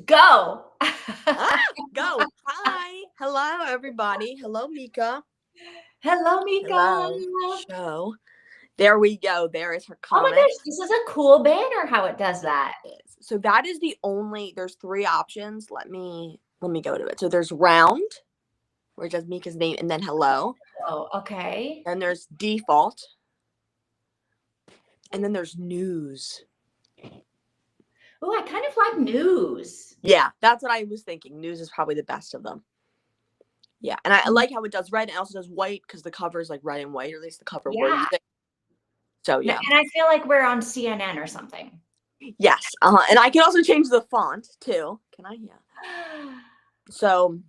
Go. Ah, go. Hi. Hello, everybody. Hello, Mika. Hello, Mika. Hello. Show. There we go. There is her Oh my comment. gosh, this is a cool banner how it does that. So that is the only, there's 3 options. Let me go to it. So there's round, where it does Mika's name, and then hello. Oh, okay. Then there's default. And then there's news. Oh, I kind of like news. Yeah, that's what I was thinking. News is probably the best of them. Yeah, and I like how it does red and also does white because the cover is like red and white, or at least the cover we're Yeah. using. So yeah. And I feel like we're on CNN or something. Yes. And I can also change the font too. Can I? Yeah. So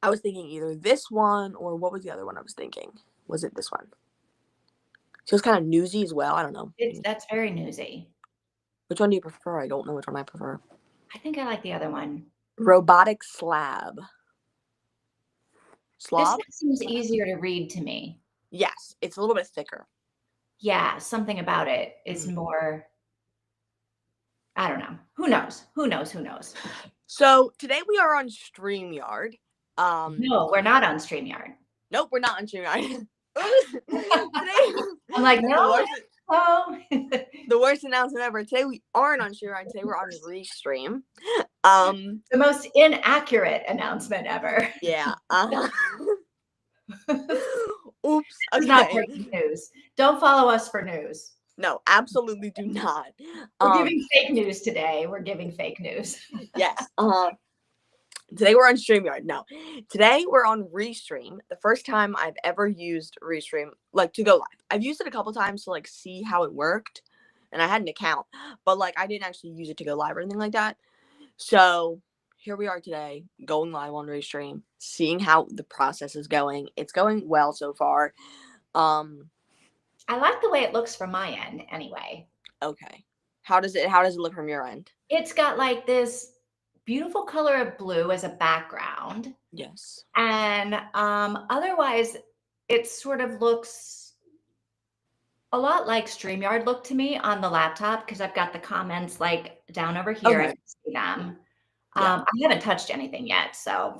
I was thinking either this one or what was the other one I was thinking? Was it this one? So it's kind of newsy as well. I don't know. That's very newsy. Which one do you prefer? I don't know which one I prefer. I think I like the other one. Robotic slab. Slob? This seems easier to read to me. Yes. It's a little bit thicker. Yeah, something about it is more, I don't know. Who knows? Who knows? Who knows? So today we are on StreamYard. No, we're not on StreamYard. Nope, we're not on StreamYard. Today, I'm like, no. The worst announcement ever. Today we aren't on StreamYard. Today we're on Restream. The most inaccurate announcement ever. Yeah. Oops. It's not breaking news. Don't follow us for news. No, absolutely do not. We're giving fake news today. We're giving fake news. Yes. Today we're on StreamYard. No. Today we're on Restream. The first time I've ever used Restream, like to go live. I've used it a couple times to like see how it worked. And I had an account. But like I didn't actually use it to go live or anything like that. So here we are today, going live on Restream, seeing how the process is going. It's going well so far. I like the way it looks from my end anyway. Okay. How does it look from your end? It's got like this beautiful color of blue as a background. Yes. And otherwise it sort of looks a lot like StreamYard looked to me on the laptop because I've got the comments like down over here. Okay. I can see them. Yeah. I haven't touched anything yet, so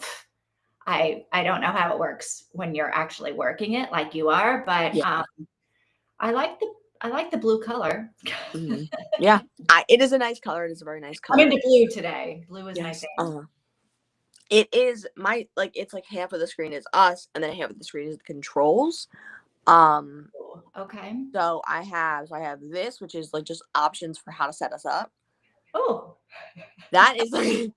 I don't know how it works when you're actually working it like you are, but Yeah. I like the blue color. Mm-hmm. Yeah, it is a nice color. It is a very nice color. I'm into blue today. Blue is my thing. It is it's like half of the screen is us, and then half of the screen is the controls. Okay. So I have this, which is like just options for how to set us up. Oh, that is like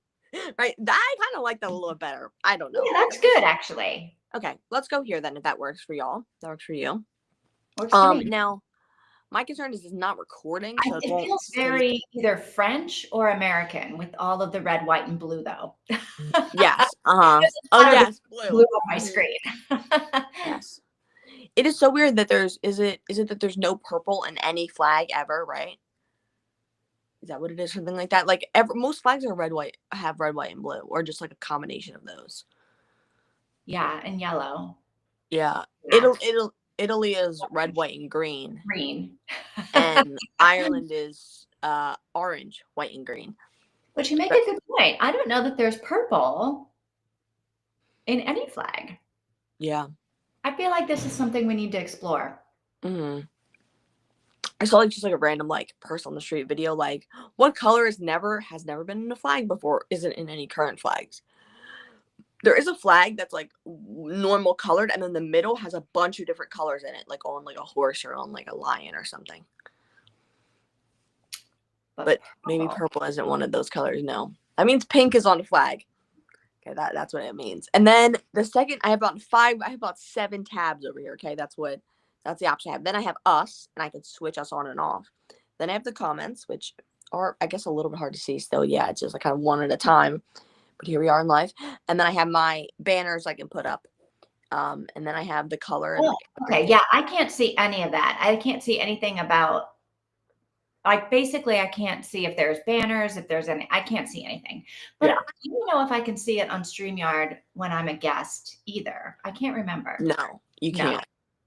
right. That I kind of like that a little bit better. I don't know. Yeah, that's good actually. Okay, let's go here then. If that works for y'all, that works for you. Works for me. Now, my concern is it's not recording, so it feels very either French or American with all of the red, white, and blue, though. Yes. Oh yes, blue on my screen. Yes. It is so weird that is it that there's no purple in any flag ever, right? Is that what it is? Something like that? Like most flags are have red, white, and blue, or just like a combination of those. Yeah, and yellow. Yeah. Italy is red, white, and green. Green. And Ireland is orange, white, and green. But you make a good point. I don't know that there's purple in any flag. Yeah. I feel like this is something we need to explore. Mm-hmm. I saw just like a random like person on the street video like, what color has never been in a flag before isn't in any current flags. There is a flag that's like normal colored, and then the middle has a bunch of different colors in it, like on like a horse or on like a lion or something. But maybe purple isn't one of those colors. No, that means pink is on the flag. Okay, that's what it means. And then the second, I have about 7 tabs over here. Okay, that's the option I have. Then I have us, and I can switch us on and off. Then I have the comments, which are I guess a little bit hard to see still. Yeah, it's just like kind of one at a time. But here we are in live. And then I have my banners I can put up. And then I have the color. Oh, okay, yeah, I can't see any of that. I can't see anything about, like, basically, I can't see if there's banners, if there's any, I can't see anything. But I don't know if I can see it on StreamYard when I'm a guest either. I can't remember. No, you can't.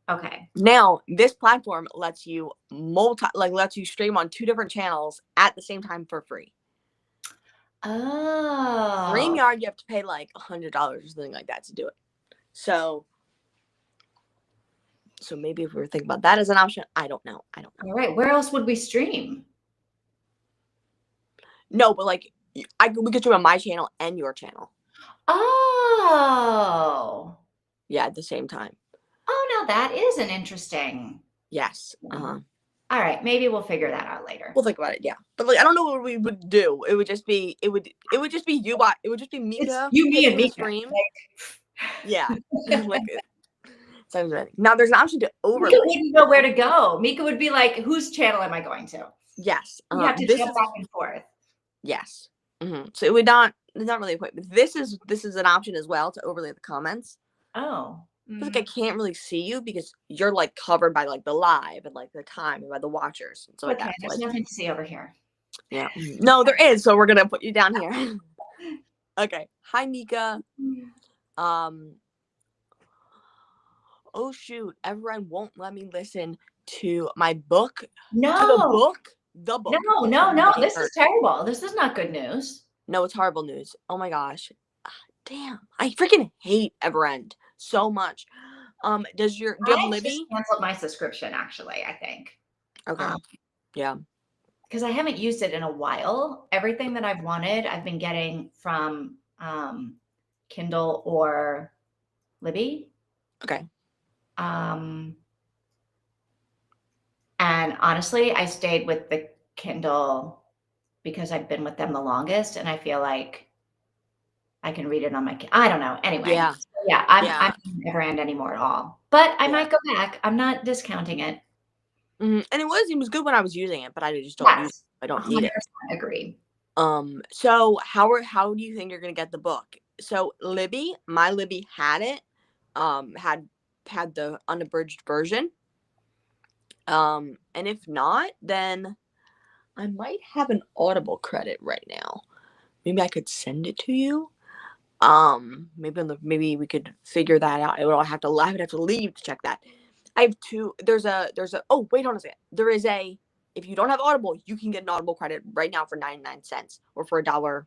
Okay. Now, this platform lets you lets you stream on 2 different channels at the same time for free. Oh. StreamYard, you have to pay like $100 or something like that to do it. So maybe if we were thinking about that as an option, I don't know. All right. Where else would we stream? No, but like we could stream on my channel and your channel. Oh. Yeah, at the same time. Oh, now that is an interesting. Yes. All right. Maybe we'll figure that out later. We'll think about it. Yeah, but like I don't know what we would do. It would just be It would just be you. It would just be Mika. It's you, me, and me. Mika. Stream. Yeah. Like. Sounds ready. Now there's an option to overlay. Mika wouldn't know where to go. Mika would be like, "Whose channel am I going to?" Yes. You have to jump back and forth. Yes. So it would not. It's not really a point, but this is an option as well to overlay the comments. Oh. Like I can't really see you because you're like covered by like the live and like the time and by the watchers. So okay, there's nothing to see over here. Yeah. No, there is. So we're gonna put you down here. Okay. Hi, Mika. Oh shoot! Everyone won't let me listen to my book. No. To the book. The book. No. This is terrible. This is not good news. No, it's horrible news. Oh my gosh. Damn. I freaking hate Everend so much. Do you have Libby? Just canceled my subscription actually, I think. Okay. Yeah. Because I haven't used it in a while. Everything that I've wanted, I've been getting from Kindle or Libby. Okay. And honestly, I stayed with the Kindle because I've been with them the longest, and I feel like I can read it on my. I don't know. Anyway, yeah, I'm not Everend anymore at all. But I might go back. I'm not discounting it. And it was good when I was using it, but I just don't use it. I don't need it. Agree. So how do you think you're gonna get the book? So my Libby had it. Had the unabridged version. And if not, then I might have an Audible credit right now. Maybe I could send it to you. Maybe we could figure that out. I would have to leave to check that. I have two. Oh, wait on a second. If you don't have Audible, you can get an Audible credit right now for 99 cents or for $1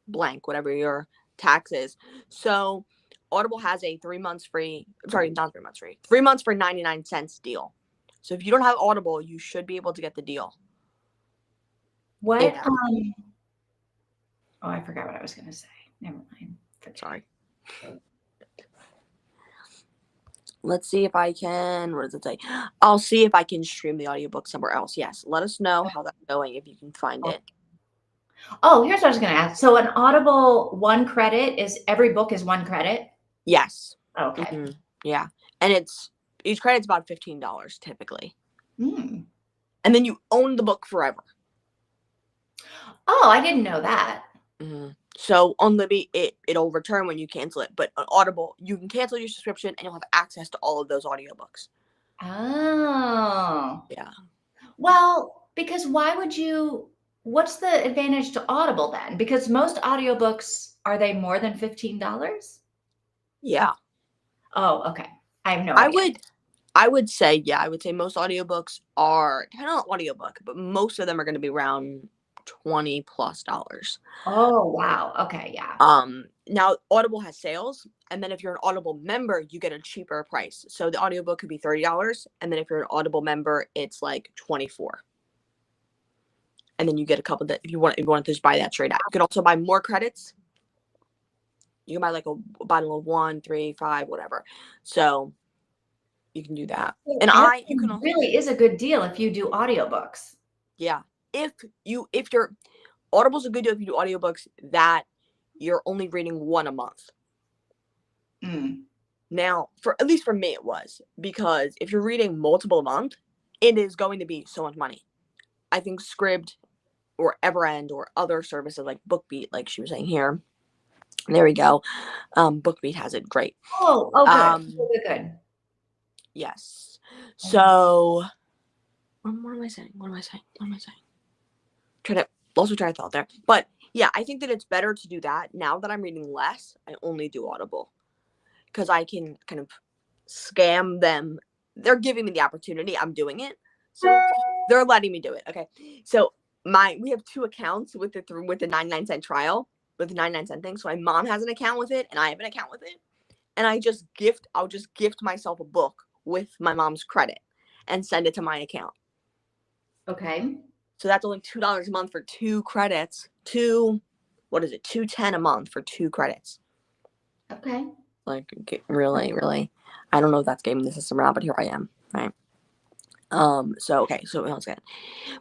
blank, whatever your tax is. So Audible has a 3 months free. Sorry, not 3 months free. 3 months for 99 cents deal. So if you don't have Audible, you should be able to get the deal. What? Oh, I forgot what I was going to say. Never mind. Sorry. Let's see if I can. What does it say? I'll see if I can stream the audiobook somewhere else. Yes. Let us know how that's going if you can find it. Oh, here's what I was going to ask. So an Audible 1 credit is every book is 1 credit? Yes. Okay. Yeah. And each credit's about $15 typically. And then you own the book forever. Oh, I didn't know that. So on Libby, it'll return when you cancel it. But on Audible, you can cancel your subscription and you'll have access to all of those audiobooks. Oh. Yeah. Well, because what's the advantage to Audible then? Because most audiobooks, are they more than $15? Yeah. Oh, okay. I have no idea. I would say most audiobooks are, depending on the audiobook, but most of them are going to be around $20+. Oh, wow. Okay, yeah. Now Audible has sales, and then if you're an Audible member, you get a cheaper price. So the audiobook could be $30, and then if you're an Audible member, it's like $24. And then you get a couple that if you want to just buy that straight out. You can also buy more credits. You can buy like a bottle of 1, 3, 5, whatever. So you can do that. And you can also, really is a good deal if you do audiobooks. Yeah. If your Audible's a good deal if you do audiobooks that you're only reading 1 a month. Now, at least for me it was, because if you're reading multiple a month, it is going to be so much money. I think Scribd or Everend or other services like BookBeat, like she was saying here. There we go. BookBeat has it great. Oh, good. Good. Yes. So what am I saying? Try to thought there. But yeah, I think that it's better to do that. Now that I'm reading less, I only do Audible. Because I can kind of scam them. They're giving me the opportunity. I'm doing it. So they're letting me do it. Okay. So we have 2 accounts with the 99-cent trial, with the 99-cent thing. So my mom has an account with it, and I have an account with it. And I'll just gift myself a book with my mom's credit and send it to my account. Okay. So that's only $2 a month for 2 credits. $2.10 a month for 2 credits. Okay. Like, really, really. I don't know if that's gaming the system or not, but here I am, right? So okay, so once again,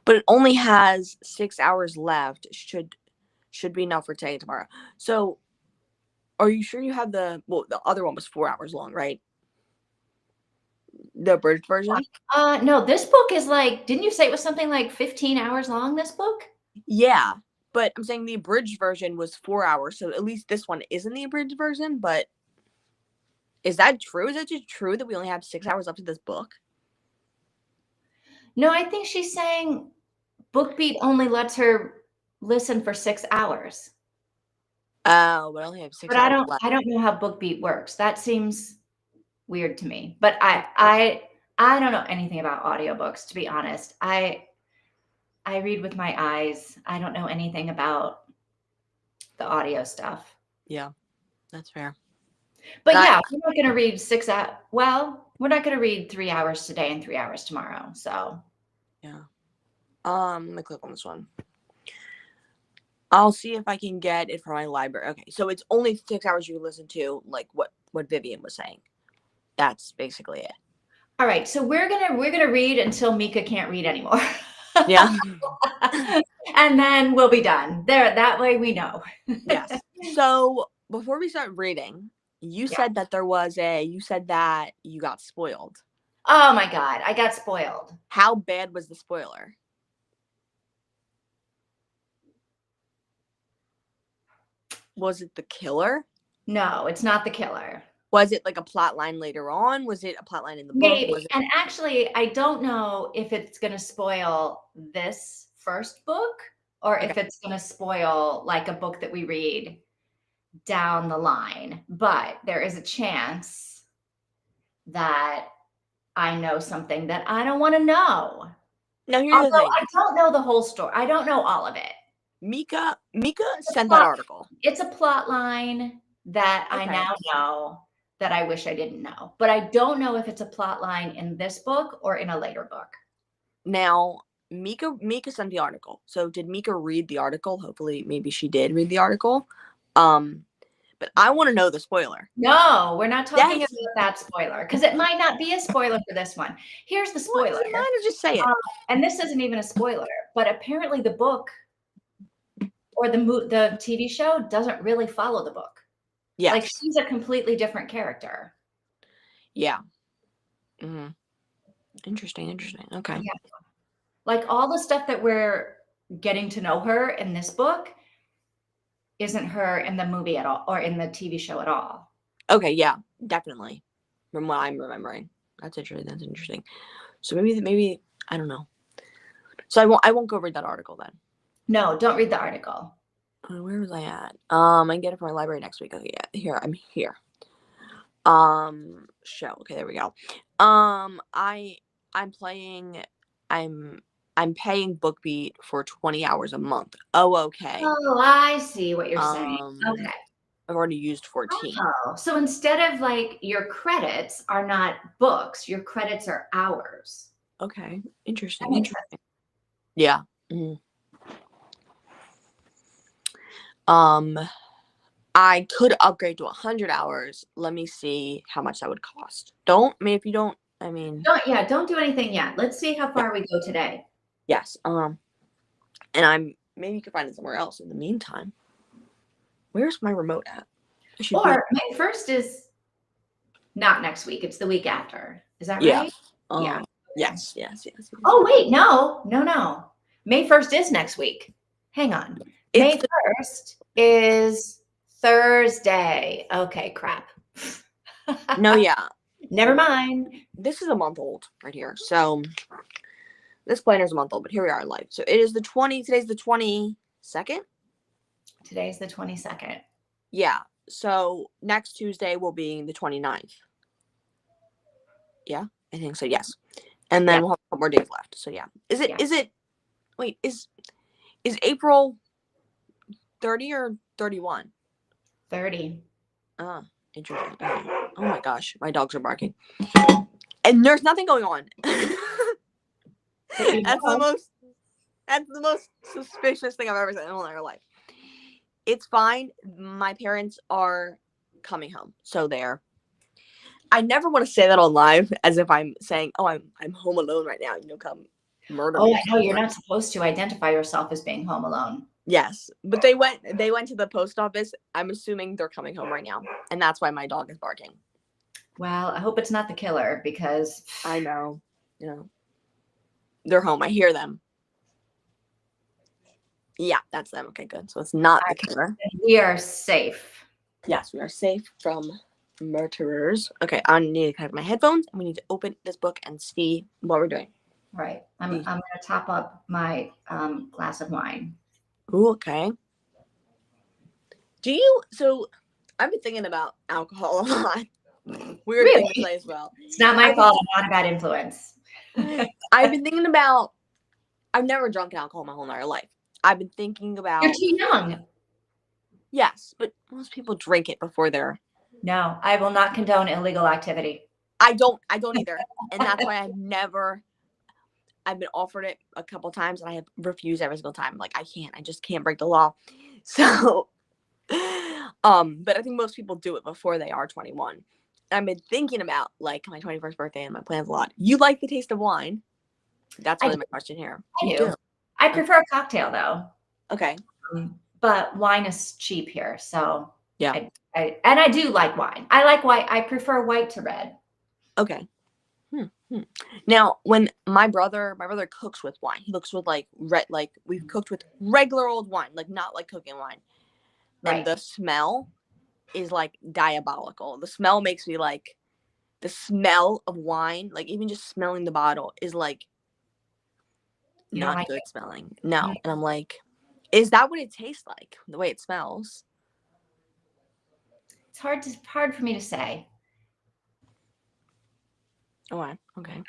but it only has 6 hours left. Should be enough for today and tomorrow. So, are you sure you have the other one was 4 hours long, right? The abridged version? No, this book is like, didn't you say it was something like 15 hours long, this book? Yeah, but I'm saying the abridged version was 4 hours, so at least this one isn't the abridged version, but is that true? Is it just true that we only have 6 hours left of this book? No, I think she's saying BookBeat only lets her listen for 6 hours. Oh, but I only have 6 But hours left. I don't know how BookBeat works. That seems weird to me. But I don't know anything about audiobooks, to be honest. I read with my eyes. I don't know anything about the audio stuff. Yeah, that's fair. But yeah, we're not gonna read 6 hours. Well, we're not gonna read 3 hours today and 3 hours tomorrow. So yeah. Let me click on this one. I'll see if I can get it from my library. Okay, so it's only 6 hours you listen to, like what Vivian was saying. That's basically it. all right, so we're gonna read until Mika can't read anymore. Yeah. And then we'll be done. There, that way we know. Yes. So before we start reading, you said that you got spoiled. Oh my God, I got spoiled. How bad was the spoiler? Was it the killer? No, it's not the killer. Was it like a plot line later on? Was it a plot line in the book? Maybe. And actually, I don't know if it's going to spoil this first book or if it's going to spoil like a book that we read down the line. But there is a chance that I know something that I don't want to know. Now, here's the thing. I don't know the whole story. I don't know all of it. Mika sent that article. It's a plot line that I now know that I wish I didn't know. But I don't know if it's a plot line in this book or in a later book. Now, Mika sent the article. So did Mika read the article? Hopefully, maybe she did read the article. But I want to know the spoiler. No, we're not talking about that spoiler because it might not be a spoiler for this one. Here's the spoiler. Well, might as just say it. And this isn't even a spoiler, but apparently the book or the TV show doesn't really follow the book. Yeah, like she's a completely different character. Yeah. Mm-hmm. Interesting. Okay. Yeah. Like all the stuff that we're getting to know her in this book isn't her in the movie at all or in the TV show at all. Okay, yeah, definitely. From what I'm remembering. That's interesting. So maybe I don't know. So I won't go read that article then. No, don't read the article. Where was I at? I can get it from my library next week. Okay, yeah, I'm here. Show. Okay, there we go. I'm paying BookBeat for 20 hours a month. Oh, okay. Oh, I see what you're saying. Okay. I've already used 14. Oh, so instead of like your credits are not books, your credits are hours. Okay, interesting. Yeah. Mm-hmm. I could upgrade to 100 hours. Let me see how much that would cost. Don't do anything yet. Let's see how far we go today. Yes. And maybe you can find it somewhere else in the meantime. Where's my remote at? Or May 1st is not next week. It's the week after. Is that right? Yeah. Yes. Oh, wait. No. May 1st is next week. Hang on. May 1st is Thursday. Okay, crap. No, yeah. Never mind. This is a month old right here. So this planner is a month old, but here we are in life. So it is today's the 22nd? Today's the 22nd. Yeah. So next Tuesday will be the 29th. Yeah, I think so, yes. And then we'll have a couple more days left. So yeah. Is Is April 30 or 31? 30. Ah, interesting. Oh my gosh, my dogs are barking. And there's nothing going on. But you That's know. the most suspicious thing I've ever seen in my entire life. It's fine. My parents are coming home, so they're. I never want to say that on live as if I'm saying, "Oh, I'm home alone right now. Come murder Oh, me or I know you're something." not supposed to identify yourself as being home alone. Yes, but they went to the post office. I'm assuming they're coming home right now, and that's why my dog is barking. Well, I hope it's not the killer because I know. They're home. I hear them. Yeah, that's them. Okay, good. So it's not the killer. we are safe. Yes, we are safe from murderers. Okay, I need to connect my headphones, and we need to open this book and see what we're doing. Right. I'm going to top up my glass of wine. Ooh, okay. So I've been thinking about alcohol a lot. Weird Really? thing to say as well. It's not my fault. I'm not a bad influence. I've been thinking about, I've never drunk alcohol my whole entire life. I've been thinking about. You're too young. Yes, but most people drink it before they're. No, I will not condone illegal activity. I don't either. And that's why I've been offered it a couple times and I have refused every single time. Like, I just can't break the law. So, but I think most people do it before they are 21. I've been thinking about like my 21st birthday and my plans a lot. You like the taste of wine? That's really my question here. I do. I prefer a cocktail though. Okay. But wine is cheap here, so yeah. I do like wine. I like white. I prefer white to red. Okay. Now, when my brother cooks with wine, he cooks with we've cooked with regular old wine, like not like cooking wine. Right. And the smell is like diabolical. The smell makes me like, the smell of wine, like even just smelling the bottle is like not good smelling. No. Mm-hmm. And I'm like, is that what it tastes like? The way it smells? It's hard for me to say. Oh, okay.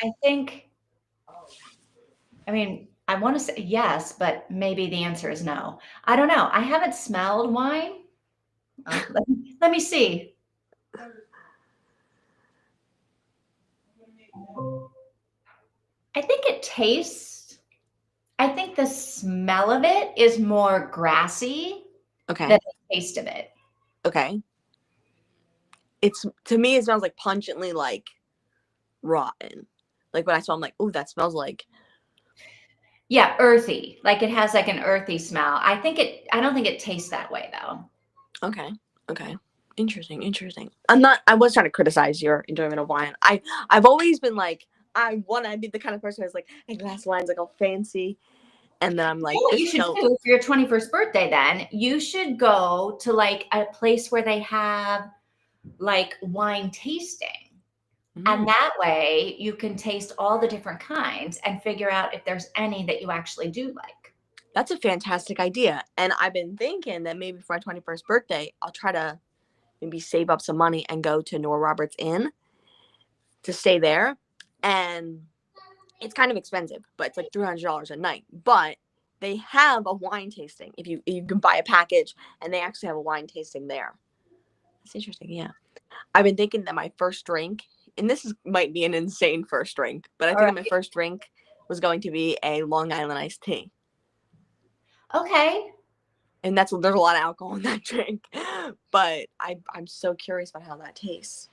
I mean, I want to say yes, but maybe the answer is no. I don't know. I haven't smelled wine. Let me see. I think it tastes. I think the smell of it is more grassy than the taste of it. Okay. To me, it smells like pungently like rotten. Like when I smell, I'm like, oh, that smells like. Yeah, earthy. Like it has like an earthy smell. I don't think it tastes that way though. Okay. Interesting. I was trying to criticize your enjoyment of wine. I've always been like, I want to be the kind of person who's like, a glass of wine's like all fancy. And then I'm like, what you should do for your 21st birthday, then you should go to like a place where they have like wine tasting. And that way you can taste all the different kinds and figure out if there's any that you actually do like. That's a fantastic idea. And I've been thinking that maybe for my 21st birthday, I'll try to maybe save up some money and go to Nora Roberts Inn to stay there. And it's kind of expensive, but it's like $300 a night. But they have a wine tasting. If you can buy a package, and they actually have a wine tasting there. That's interesting. Yeah, I've been thinking that my first drink, and might be an insane first drink, but I think my first drink was going to be a Long Island iced tea. Okay. And there's a lot of alcohol in that drink, but I'm so curious about how that tastes.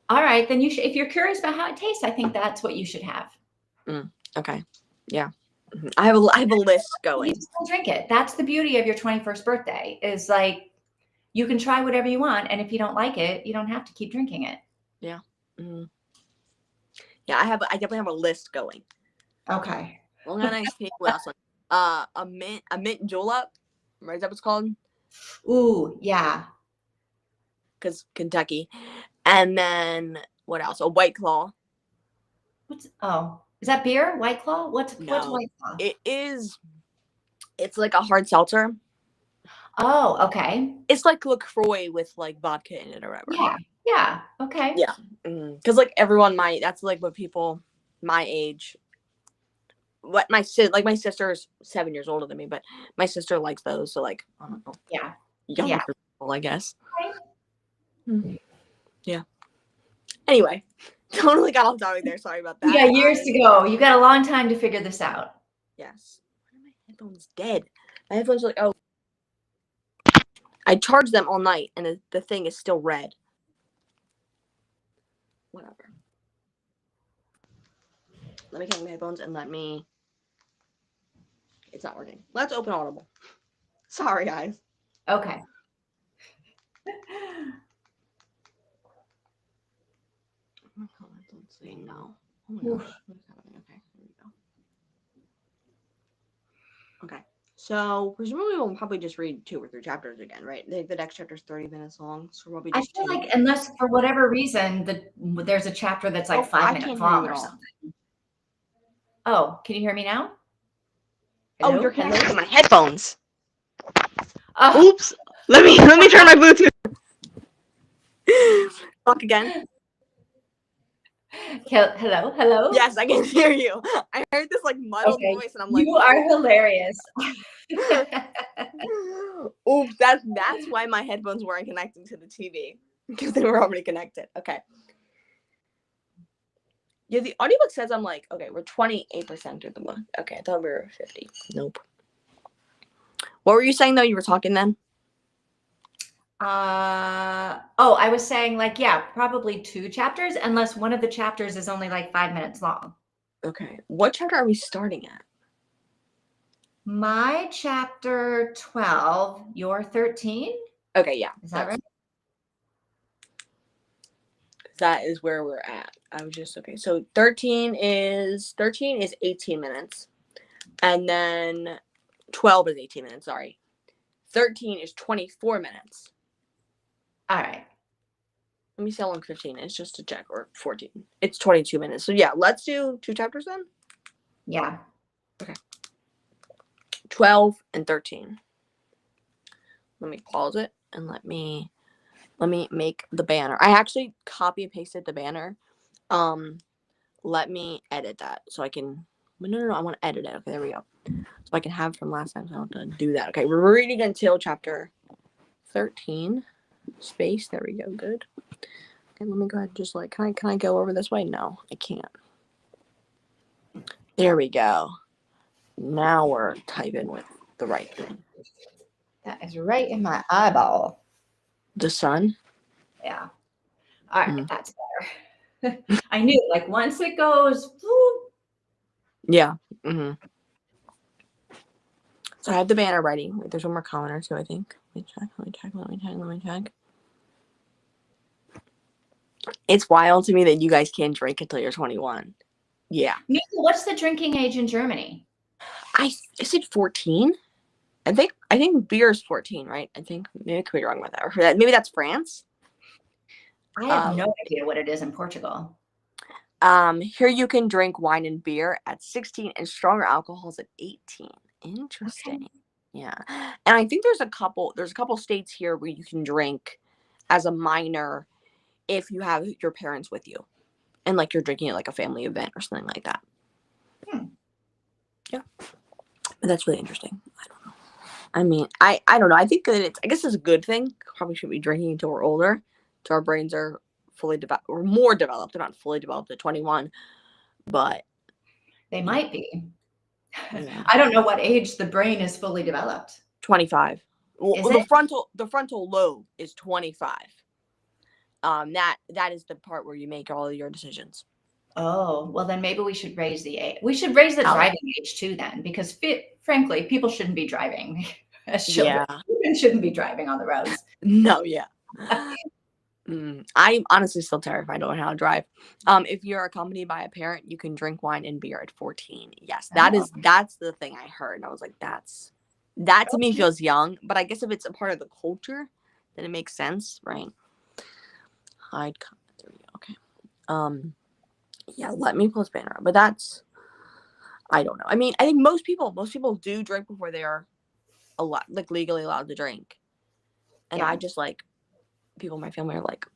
All right, then if you're curious about how it tastes, I think that's what you should have. Okay. Yeah. I have a list going. You just don't drink it. That's the beauty of your 21st birthday is like, you can try whatever you want. And if you don't like it, you don't have to keep drinking it. Yeah. Mm-hmm. Yeah. I definitely have a list going. Okay. Long Island iced tea. What else? A mint julep. Right? Is that what it's called? Ooh, yeah. Because Kentucky. And then what else? A White Claw. Is that beer? White Claw? What's White Claw? It is. It's like a hard seltzer. Oh, okay. It's like LaCroix with like vodka in it or whatever. Yeah. Okay. Yeah. Because like everyone that's like what people my age what my sister's 7 years older than me, but my sister likes those. So like, I don't know. Yeah. Younger people, I guess. Right. Yeah. Anyway, totally got off topic there. Sorry about that. You got years to go. You got a long time to figure this out. Yes. Why are my headphones dead? My headphones are like, oh. I charged them all night, and the thing is still red. Whatever. Let me take my headphones and let me. It's not working. Let's open Audible. Sorry, guys. Okay. Let's see. No. Oh my gosh. What's happening? Okay, here we go. Okay. So presumably we'll probably just read 2 or 3 chapters again, right? The next chapter is 30 minutes long, so probably I just feel 2. like unless for whatever reason there's a chapter that's like 5 minutes long or something. Oh, can you hear me now? Hello? Oh, you're connected to my headphones. Oh. Oops. Let me turn my Bluetooth. Talk again. Hello. Yes, I can hear you. I heard this like muddled voice, and I'm like, you are hilarious. Oops, that's why my headphones weren't connecting to the TV, because they were already connected. Okay. Yeah, the audiobook says I'm like, okay, we're 28% through the book. Okay, I thought we were 50. Nope. What were you saying though? You were talking then? I was saying like, yeah, probably 2 chapters, unless one of the chapters is only like 5 minutes long. Okay. What chapter are we starting at? My chapter 12, you're 13? Okay, yeah. Is that right? That is where we're at. I was just okay. So 13 is 18 minutes. And then 12 is 18 minutes, sorry. 13 is 24 minutes. All right. Let me see how long 15 is just to check, or 14. It's 22 minutes. So yeah, let's do 2 chapters then. Yeah. Okay. 12 and 13. Let me pause it and let me make the banner. I actually copy and pasted the banner. Let me edit that so I can. No. I want to edit it. Okay, there we go. So I can have from last time. So I don't have to do that. Okay, we're reading until chapter 13. Space. There we go. Good. Okay, let me go ahead and just like. Can I go over this way? No, I can't. There we go. Now we're typing with the right thing. That is right in my eyeball. The sun? Yeah. All right, that's better. I knew, like, once it goes, whoop. Yeah. Mm-hmm. So I have the banner ready. Wait, there's one more comment or two, I think. Let me check. It's wild to me that you guys can't drink until you're 21. Yeah. What's the drinking age in Germany? I said 14. I think beer is 14, right? I think maybe I could be wrong with that. Or maybe that's France. I have no idea what it is in Portugal. Here you can drink wine and beer at 16 and stronger alcohols at 18. Interesting. Okay. Yeah. And I think there's a couple states here where you can drink as a minor if you have your parents with you and like you're drinking at like a family event or something like that. Yeah. But that's really interesting. I don't know. I mean, I don't know. I think that I guess it's a good thing. Probably shouldn't be drinking until we're older. So our brains are fully developed or more developed. They're not fully developed at 21, but they might be. Yeah. I don't know what age the brain is fully developed. 25. Well, is the frontal lobe is 25. That is the part where you make all of your decisions. Oh, well then maybe we should raise the age. We should raise the driving age too then, because frankly, people shouldn't be driving as children. Yeah. Children shouldn't be driving on the roads. No, yeah. I'm honestly still terrified. I don't know how to drive. If you're accompanied by a parent, you can drink wine and beer at 14. Yes, that's the thing I heard. And I was like, that to me feels young, but I guess if it's a part of the culture, then it makes sense, right? Hide comment. There we go. Okay. Yeah, let me pull this banner up. But I don't know. I mean, I think most people do drink before they are legally allowed to drink. And I just like people in my family are like,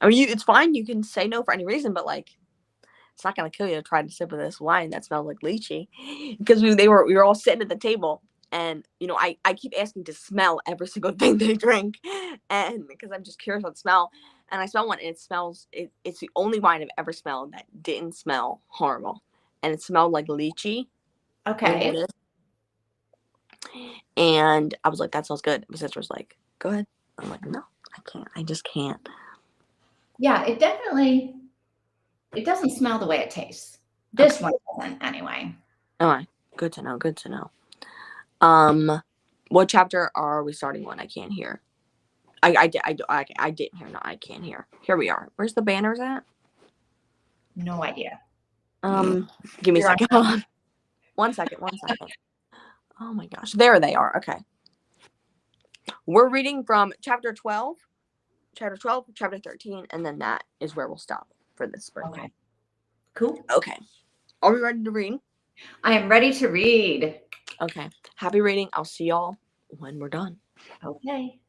I mean, it's fine. You can say no for any reason, but like it's not gonna kill you to try to sip of this wine that smells like lychee, because we were all sitting at the table, and I keep asking to smell every single thing they drink, and because I'm just curious about the smell, and I smell one, and it's the only wine I've ever smelled that didn't smell horrible, and it smelled like lychee. Okay. And I was like, that smells good. My sister was like, go ahead. I'm like, no, I can't. I just can't. Yeah, it doesn't smell the way it tastes. This one doesn't anyway. All right. Good to know. Good to know. What chapter are we starting on? I can't hear. I didn't hear. No, I can't hear. Here we are. Where's the banners at? No idea. Give me a You're on. second. Hold on. 1 second. 1 second. Oh my gosh. There they are. Okay. We're reading from chapter 12, chapter 13, and then that is where we'll stop for this spring. Okay. Cool. Okay. Are we ready to read? I am ready to read. Okay. Happy reading. I'll see y'all when we're done. Okay.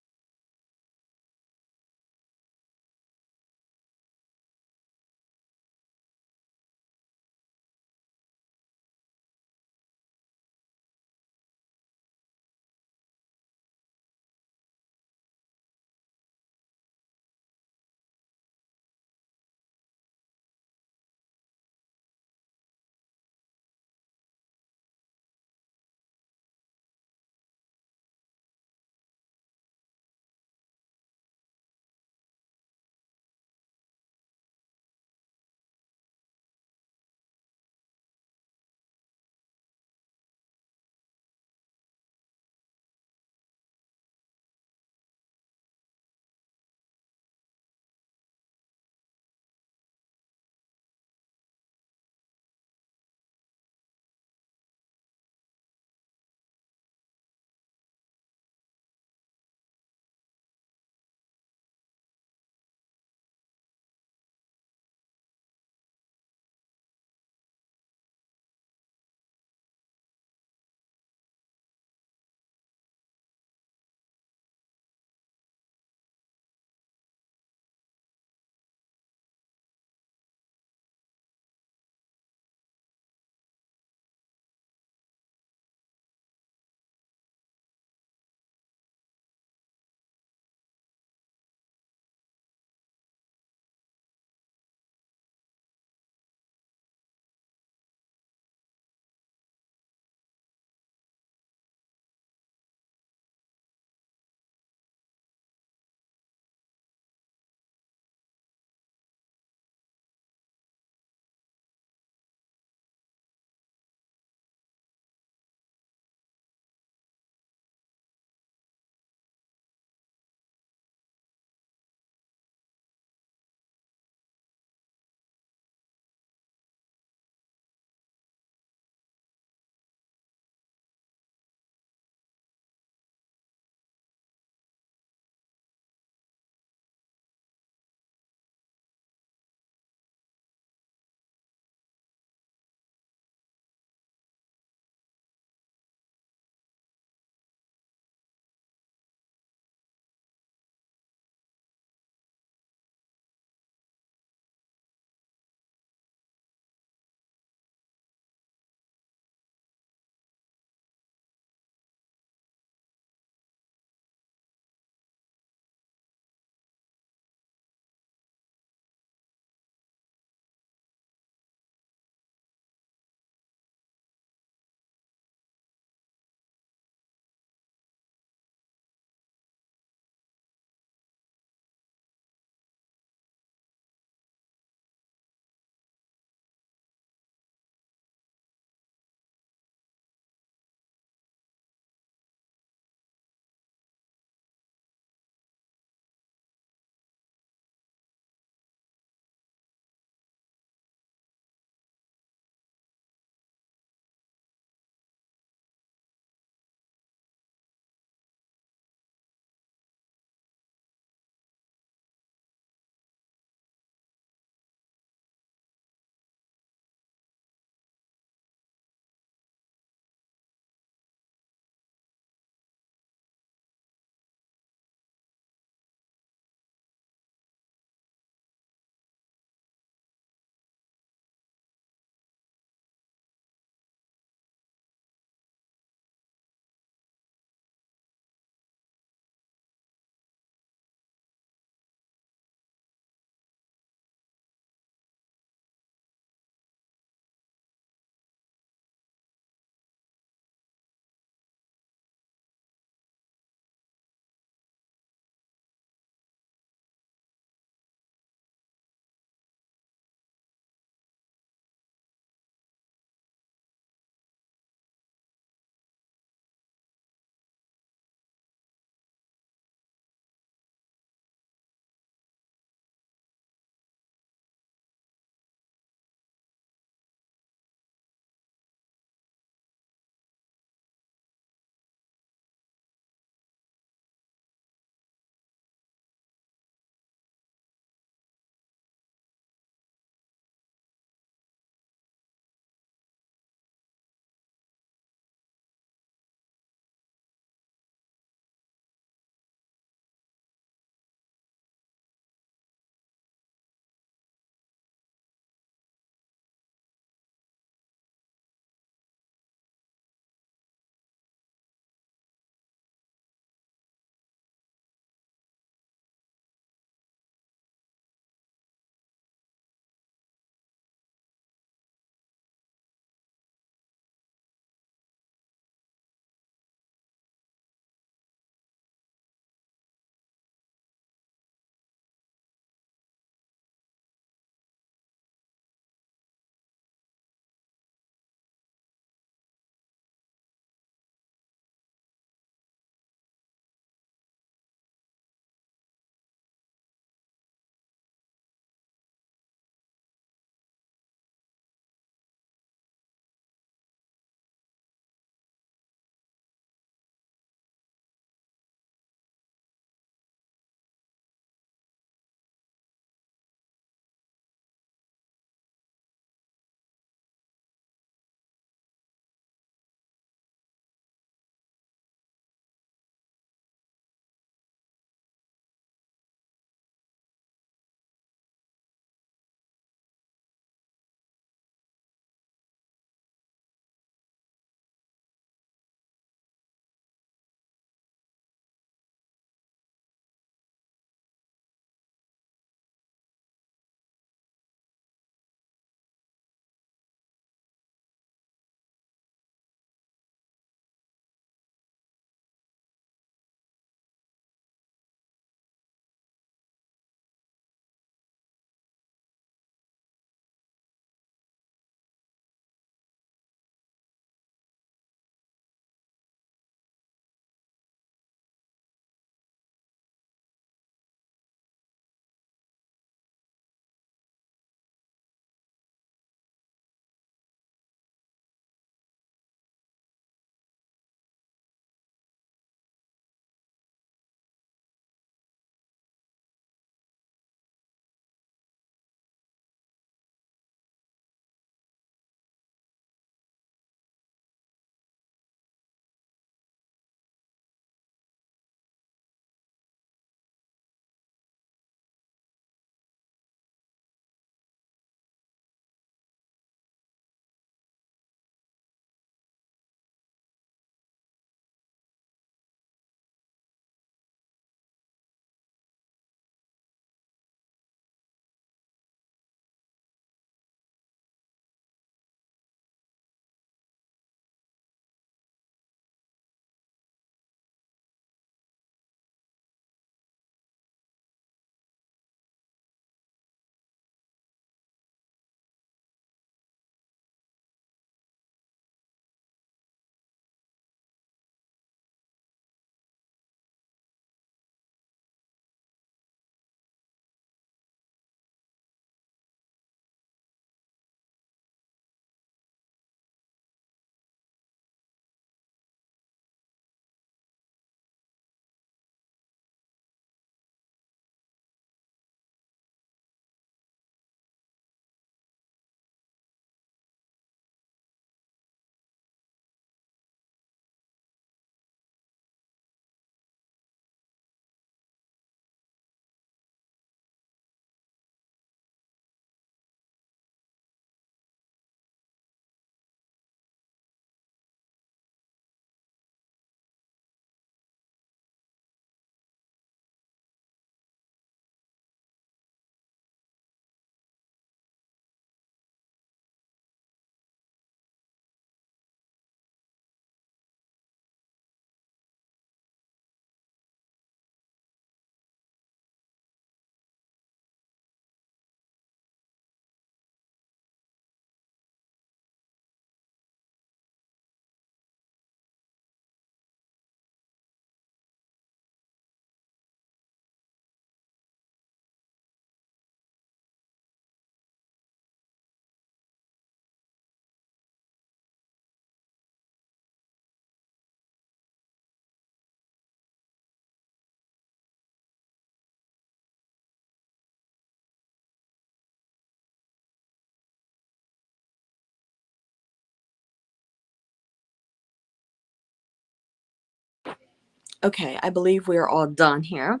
Okay, I believe we are all done here.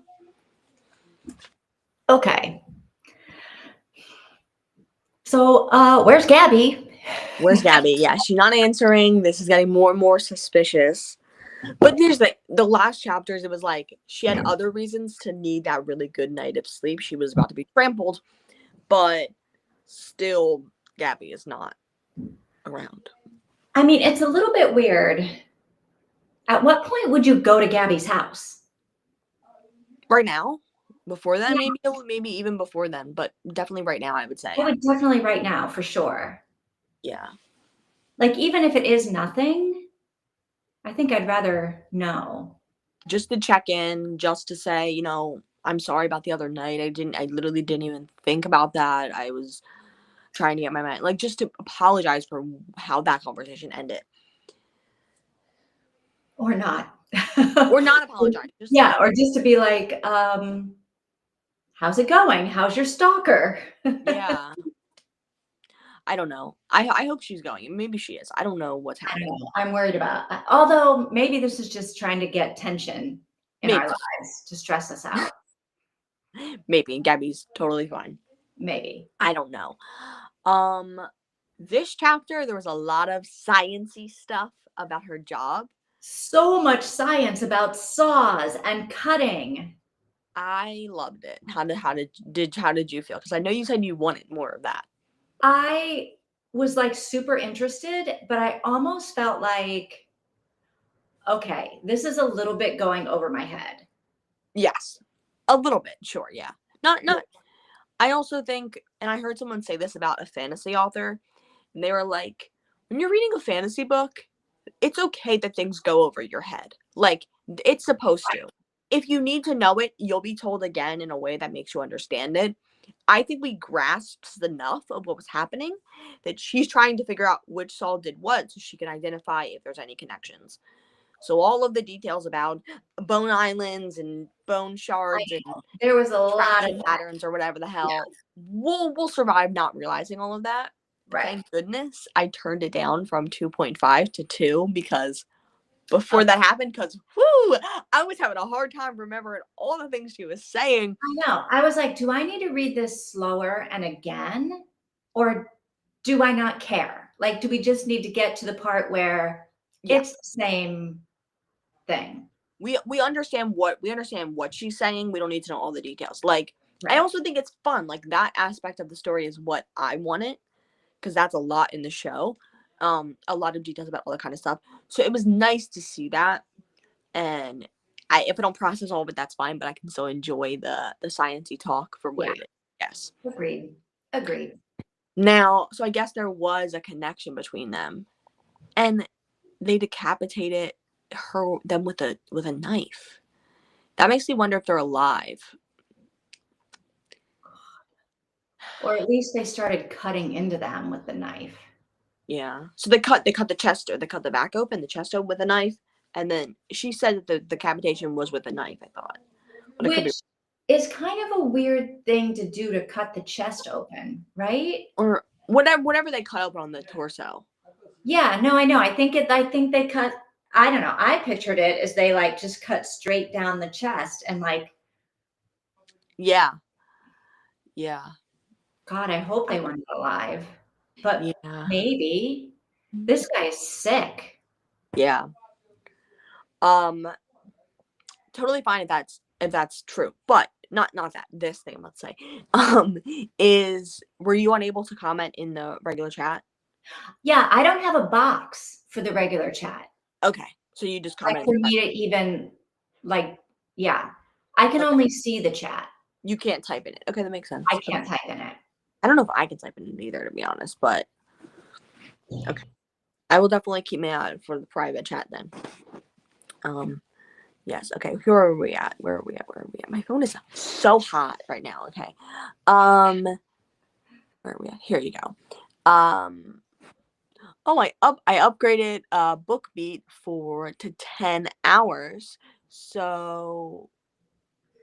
Okay. So, where's Gabby? Where's Gabby? Yeah, she's not answering. This is getting more and more suspicious. But here's the last chapters, it was like she had other reasons to need that really good night of sleep. She was about to be trampled, but still, Gabby is not around. I mean, it's a little bit weird. At what point would you go to Gabby's house? Right now, before then, Yeah, maybe even before then, but definitely right now, I would say. I would definitely right now for sure. Yeah. Like, even if it is nothing, I think I'd rather know. Just to check in, just to say, I'm sorry about the other night. I literally didn't even think about that. I was trying to get my mind, like, just to apologize for how that conversation ended. Or not. Or not apologize. Just Yeah, or just to be like, how's it going? How's your stalker? yeah. I don't know. I hope she's going. Maybe she is. I don't know what's I don't happening. know. I'm worried about, although maybe this is just trying to get tension in our Maybe. lives to stress us out. Maybe. And Gabby's totally fine. Maybe. I don't know. Um, this chapter, there was a lot of sciencey stuff about her job. So much science about saws and cutting. I loved it. How did you feel? Because I know you said you wanted more of that. I was like super interested, but I almost felt like, okay, this is a little bit going over my head. Yes, a little bit. Sure, yeah. Not. I also think, and I heard someone say this about a fantasy author, and they were like, when you're reading a fantasy book, it's okay that things go over your head. Like, it's supposed to. If you need to know it, you'll be told again in a way that makes you understand it. I think we grasped enough of what was happening that she's trying to figure out which Saul did what so she can identify if there's any connections. So all of the details about bone islands and bone I shards and know. There was a lot of traction that. patterns or whatever the Yeah, hell, we'll survive not realizing all of that. right. Thank goodness I turned it down from 2.5 to 2 because before that happened, because whoo, I was having a hard time remembering all the things she was saying. I know. I was like, do I need to read this slower and again? Or do I not care? Like, do we just need to get to the part where Yeah, it's the same thing? we understand what she's saying. We don't need to know all the details. Like, I Right. also think it's fun. Like, that aspect of the story is what I wanted, because that's a lot in the show. A lot of details about all that kind of stuff. So it was nice to see that. And if I don't process all of it, that's fine. But I can still enjoy the sciencey talk for what Yeah. it is. Yes. Agreed. Agreed. Now, so I guess there was a connection between them, and they decapitated them with a knife. That makes me wonder if they're alive. Or at least they started cutting into them with the knife. Yeah. So they cut the chest, or they cut the back open, the chest open with a knife, and then she said that the decapitation was with a knife. I thought, but it could be, Which is kind of a weird thing to do, to cut the chest open, right? or whatever they cut open on the torso. Yeah, no, I know. I think they cut, I don't know. I pictured it as they like just cut straight down the chest and like, Yeah. Yeah. God, I hope they weren't alive. But Yeah. maybe. This guy is sick. Yeah. Um. Totally fine if that's true, but not that this thing. Let's say, um, were you unable to comment in the regular chat? Yeah, I don't have a box for the regular chat. Okay, so you just Like commented. for me to even like, yeah. I can Okay, only see the chat. you can't type in it. Okay, that makes sense. I Okay. can't type in it. I don't know if I can type in it either, to be honest, but okay. I will definitely keep my eye out for the private chat then. Um, yes. Okay, where are we at? Where are we at? Where are we at? My phone is so hot right now. Okay. Where are we at? Here you go. Oh, I upgraded BookBeat to 10 hours. So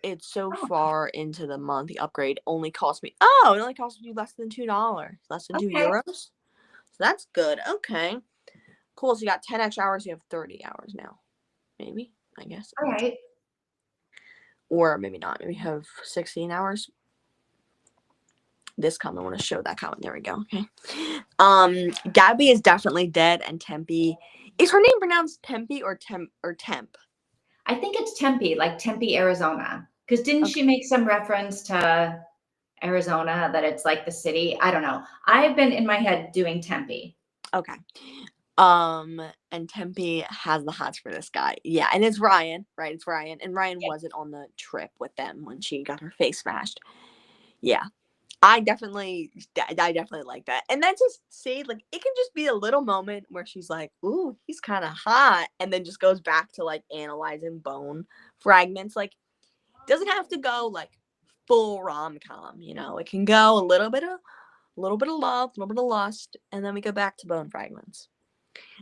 it's so Oh, far into the month. The upgrade only cost me, it only cost me less than $2. Less than 2 okay. euros. So that's good. Okay. Cool. So you got 10 extra hours, you have 30 hours now. Maybe. I guess. All right. Or maybe not. Maybe have 16 hours. This comment, I want to show that comment. There we go. Okay. Gabby is definitely dead, and Tempe, is her name pronounced Tempe or Temp? I think it's Tempe, like Tempe, Arizona. Because didn't Okay. she make some reference to Arizona, that it's like the city? I don't know. I've been in my head doing Tempe. Okay. And Tempe has the hots for this guy. Yeah, and it's Ryan, right? It's Ryan. And Ryan Yeah. wasn't on the trip with them when she got her face smashed. Yeah. I definitely like that. And then just see, like, it can just be a little moment where she's like, ooh, he's kind of hot. And then just goes back to like analyzing bone fragments. Like, doesn't have to go like full rom-com, you know. It can go a little bit of love, a little bit of lust, and then we go back to bone fragments.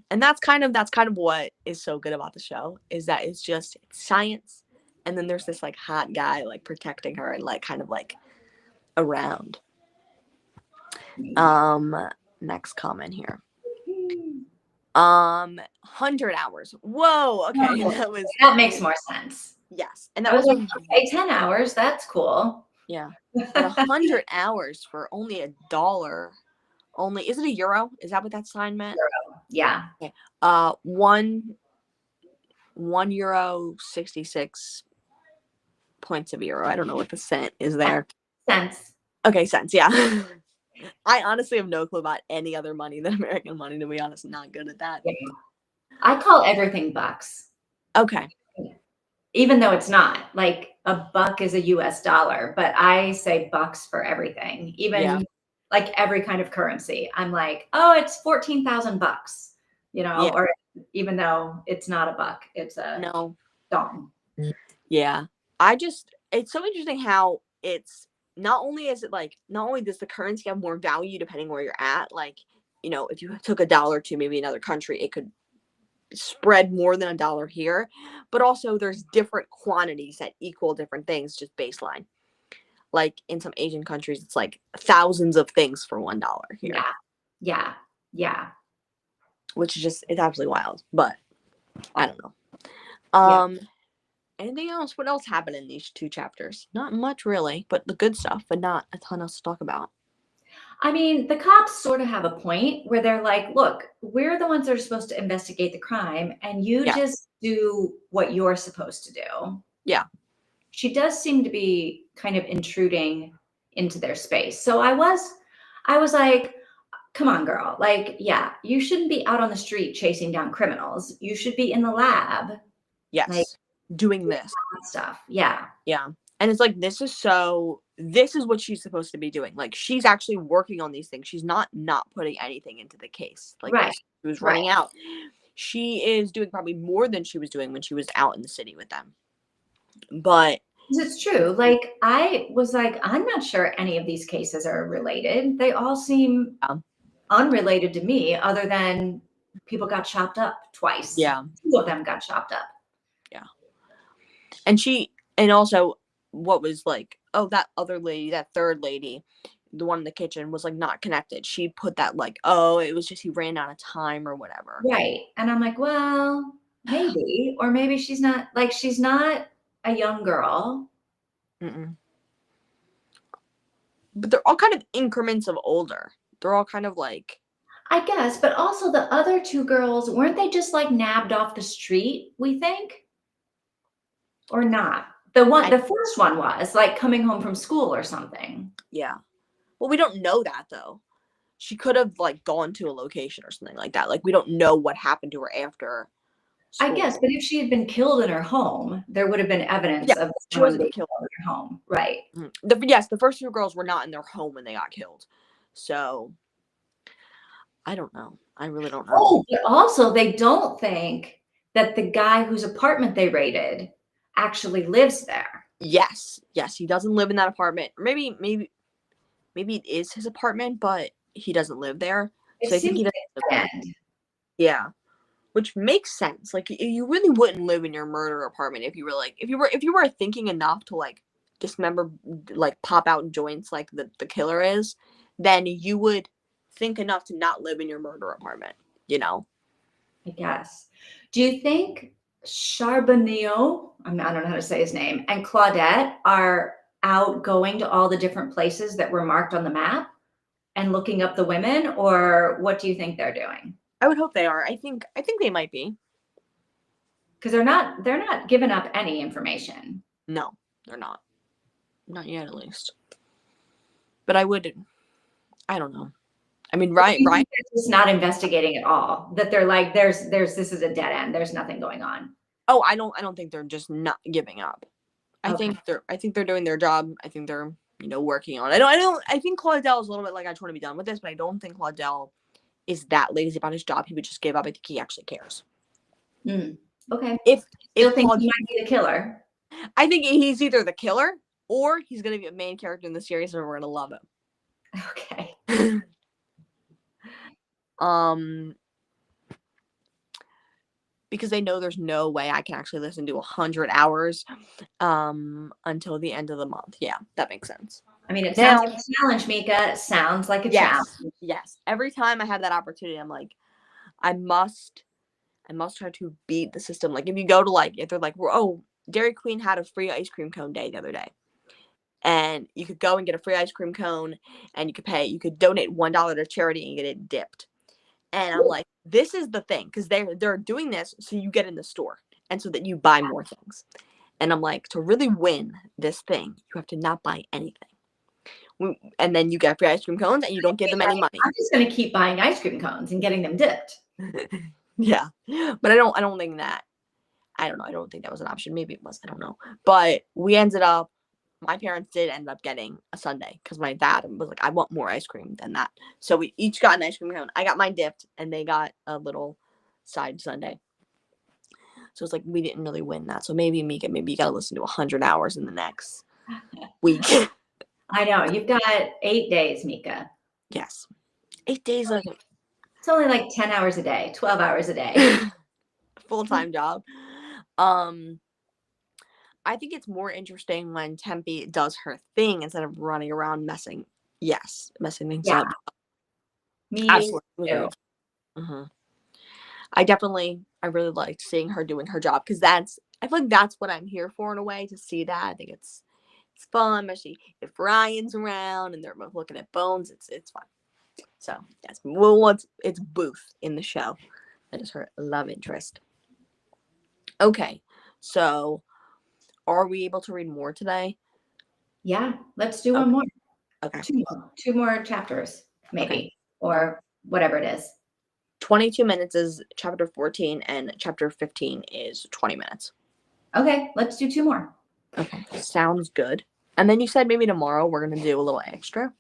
And that's kind of what is so good about the show, is that it's science, and then there's this like hot guy like protecting her and like kind of like around. Next comment here. 100 hours. Whoa, okay. Oh, that makes more sense. Yes. And that I was was like, okay, 10 hours, that's cool. yeah. But 100 hours for only $1. Only, is it a euro? Is that what that sign meant? Euro. Yeah. Okay. One euro 66 points of euro. I don't know what the cent is there. Cents. Okay, cents, yeah. I honestly have no clue about any other money than American money, to be honest. I'm not good at that. Yeah. I call everything bucks. Okay. Even though it's not. Like a buck is a US dollar, but I say bucks for everything. Even like every kind of currency. I'm like, oh, it's 14,000 bucks, you know, or even though it's not a buck, it's a dong. Yeah. It's so interesting how it's not only does the currency have more value depending where you're at, like, you know, if you took $1 to maybe another country, it could spread more than $1 here, but also there's different quantities that equal different things, just baseline. Like in some Asian countries, it's like thousands of things for $1 here. Yeah. Which is just, it's absolutely wild, but I don't know. Anything else? What else happened in these 2 chapters? Not much really, but the good stuff, but not a ton else to talk about. I mean, the cops sort of have a point where they're like, look, we're the ones that are supposed to investigate the crime, and you just do what you're supposed to do. Yeah. She does seem to be kind of intruding into their space. So I was like, come on, girl. Like, yeah, you shouldn't be out on the street chasing down criminals. You should be in the lab. Yes. Like, doing this stuff. Yeah. Yeah. And it's like, this is what she's supposed to be doing. Like, she's actually working on these things. She's not putting anything into the case. Like, she was running out. She is doing probably more than she was doing when she was out in the city with them. But it's true. Like, I was like, I'm not sure any of these cases are related. They all seem unrelated to me, other than people got chopped up twice. Yeah. 2 of them got chopped up. Yeah. And also, what was like, oh, that other lady, that third lady, the one in the kitchen, was like not connected. She put that like, oh, it was just he ran out of time or whatever. Right. And I'm like, well, maybe, or maybe she's not a young girl. Mm-mm. But they're all kind of increments of older. They're all kind of like, I guess, but also the other 2 girls, weren't they just like nabbed off the street, we think? Or not? The first one was like coming home from school or something. Yeah. Well, we don't know that though. She could have like gone to a location or something like that. Like, we don't know what happened to her after school. I guess, but if she had been killed in her home, there would have been evidence of someone being killed in her home. Right. The first 2 girls were not in their home when they got killed. So I don't know. I really don't know. Oh, but also they don't think that the guy whose apartment they raided actually lives there. Yes, he doesn't live in that apartment. Maybe it is his apartment, but he doesn't live there. So I think he doesn't live there. Yeah, which makes sense. Like, you really wouldn't live in your murder apartment if you were like, if you were thinking enough to like dismember, like pop out joints like the killer is, then you would think enough to not live in your murder apartment. You know. I guess. Do you think Charbonneau, I don't know how to say his name, and Claudette are out going to all the different places that were marked on the map and looking up the women, or what do you think they're doing? I would hope they are. I think they might be. Because they're not giving up any information. No, they're not. Not yet, at least. But I don't know. I mean, Or do Ryan, you Ryan. think they're just not investigating at all? That they're like, this is a dead end. There's nothing going on. Oh, I don't think they're just not giving up. Okay. I think they're doing their job. I think they're, working on it. I think Claudel is a little bit like, I just want to be done with this, but I don't think Claudel is that lazy about his job. He would just give up. I think he actually cares. Okay. If Still think Claude, he might be the killer. I think he's either the killer or he's gonna be a main character in the series and we're gonna love Okay. him. Because they know there's no way I can actually listen to 100 hours until the end of the month. Yeah, that makes sense. I mean, it Now, sounds like a challenge, Mika. It sounds like a challenge. yes. Every time I have that opportunity, I'm like, I must try to beat the system. Like, if you go to, like, if they're like, oh, Dairy Queen had a free ice cream cone day the other day, and you could go and get a free ice cream cone, and you could donate $1 to charity and get it dipped. And I'm like, this is the thing, because they're doing this so you get in the store and so that you buy more things. And I'm like, to really win this thing, you have to not buy anything. And then you get free ice cream cones and you don't give them any money. I'm just going to keep buying ice cream cones and getting them dipped. Yeah. But I don't think that, I don't know. I don't think that was an option. Maybe it was. I don't know. But we ended up, my parents did end up getting a sundae because my dad was like, I want more ice cream than that. So we each got an ice cream cone. I got mine dipped and they got a little side sundae. So it's like we didn't really win that. So maybe Mika, maybe you got to listen to 100 hours in the next week. I know. You've got 8 days, Mika. Yes. 8 days of It's only like 10 hours a day, 12 hours a day. full-time job. I think it's more interesting when Tempe does her thing instead of running around messing things Yeah. up. Me Absolutely. too. Mm-hmm. I really liked seeing her doing her job because I feel like that's what I'm here for in a way, to see that. I think it's fun, especially if Ryan's around and they're both looking at bones. It's fun. So yes, it's Booth in the show. That is her love interest. Okay, so are we able to read more today? Yeah. Let's do Okay. one more. Okay. Two more chapters, maybe, Okay. or whatever it is. 22 minutes is chapter 14 and chapter 15 is 20 minutes. Okay, let's do 2 more. Okay, sounds good. And then you said maybe tomorrow we're going to do a little extra?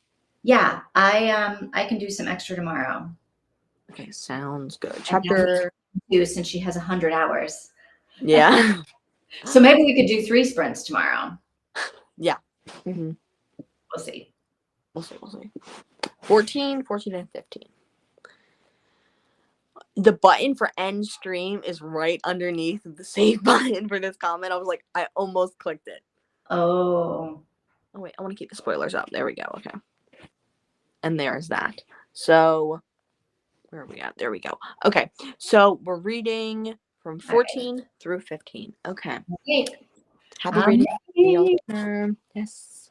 Yeah, I can do some extra tomorrow. Okay, sounds good. Since she has 100 hours. Yeah. So maybe we could do 3 sprints tomorrow. Yeah. Mm-hmm. We'll see. We'll see. 14, and 15. The button for end stream is right underneath the save button for this comment. I was like, I almost clicked it. Oh. Oh, wait, I want to keep the spoilers up. There we go. Okay. And there's that. So, where are we at? There we go. Okay. So, we're reading from 14 through 15. Okay. Happy reading. Yes.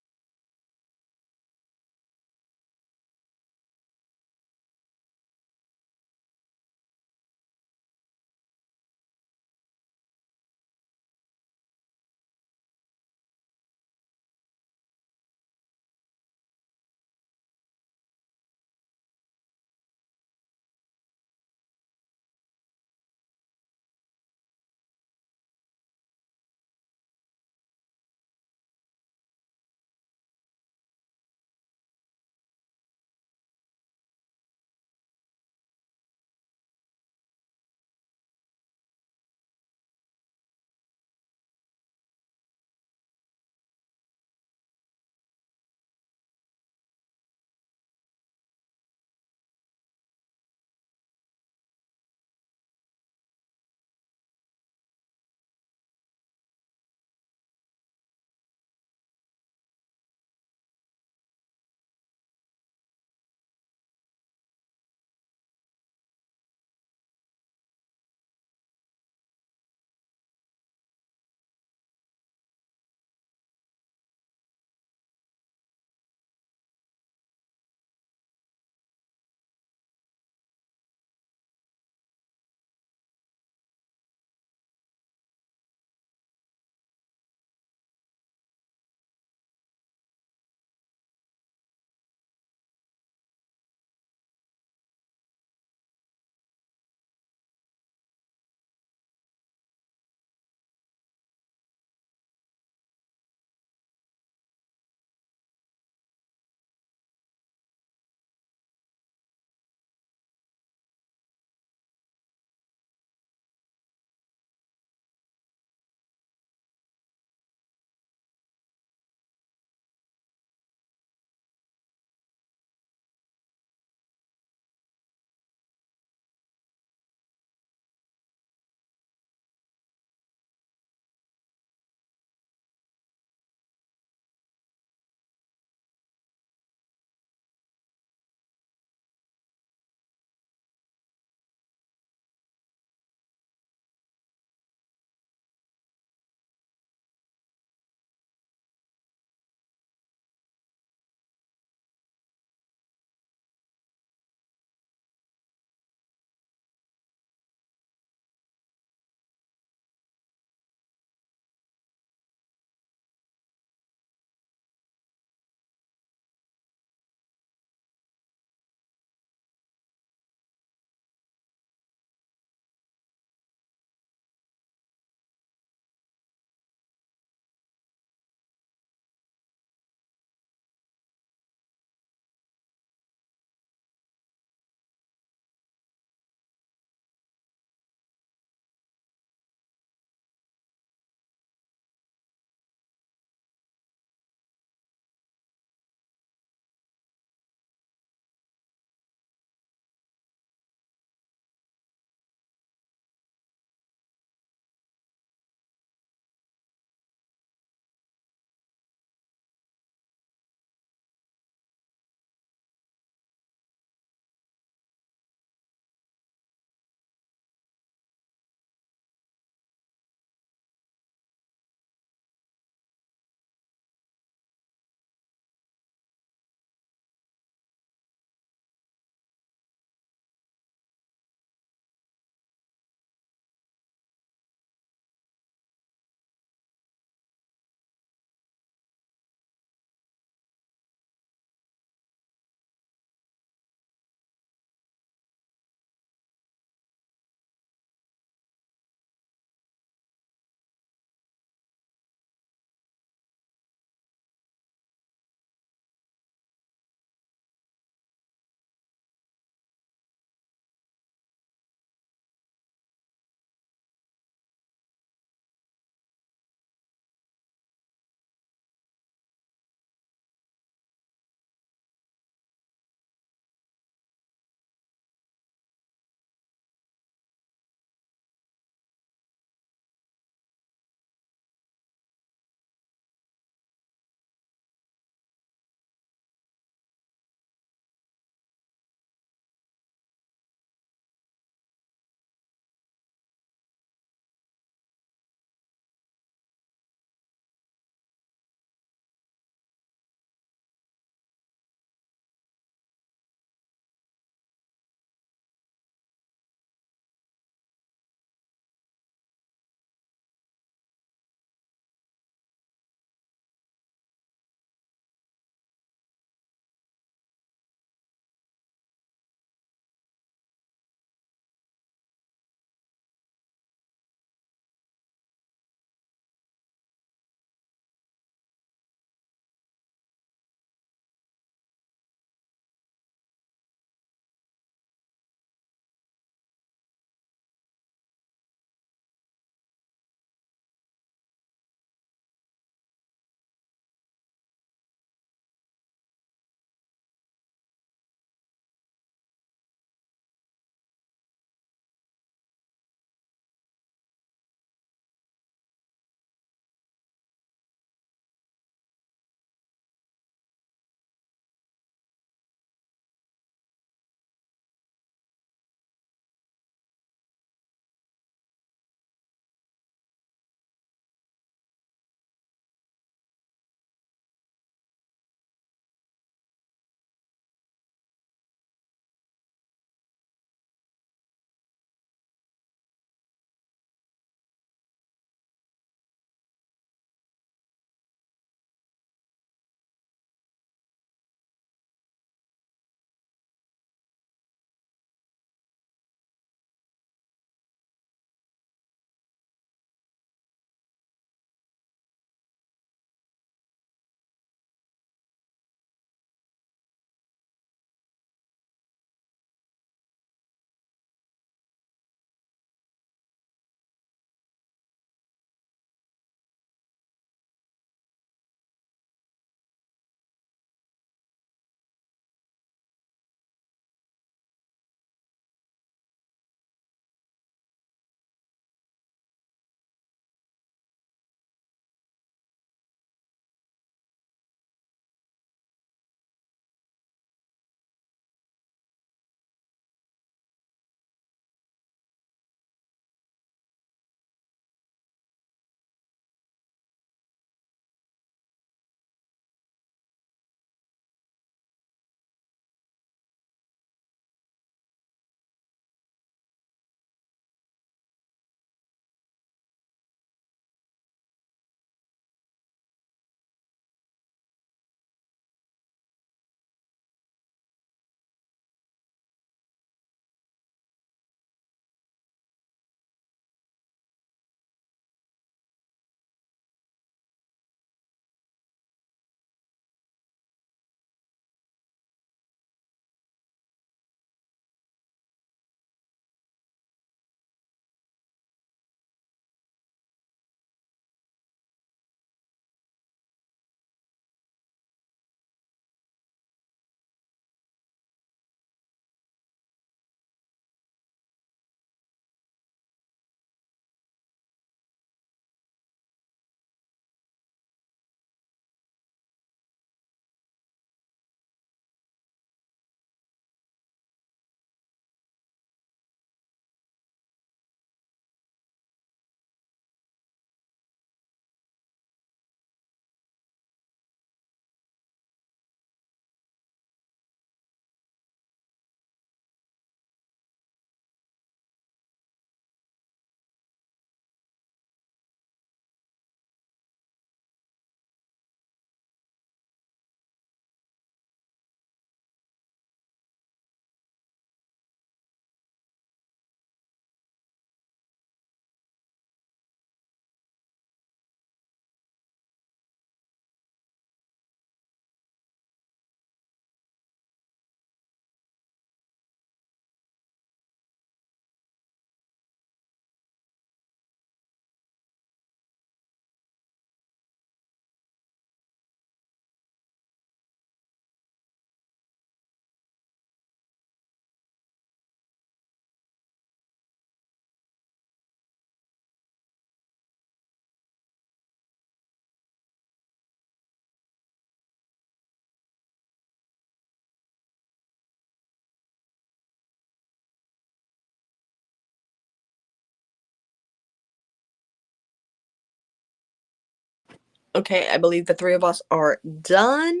Okay, I believe the three of us are done.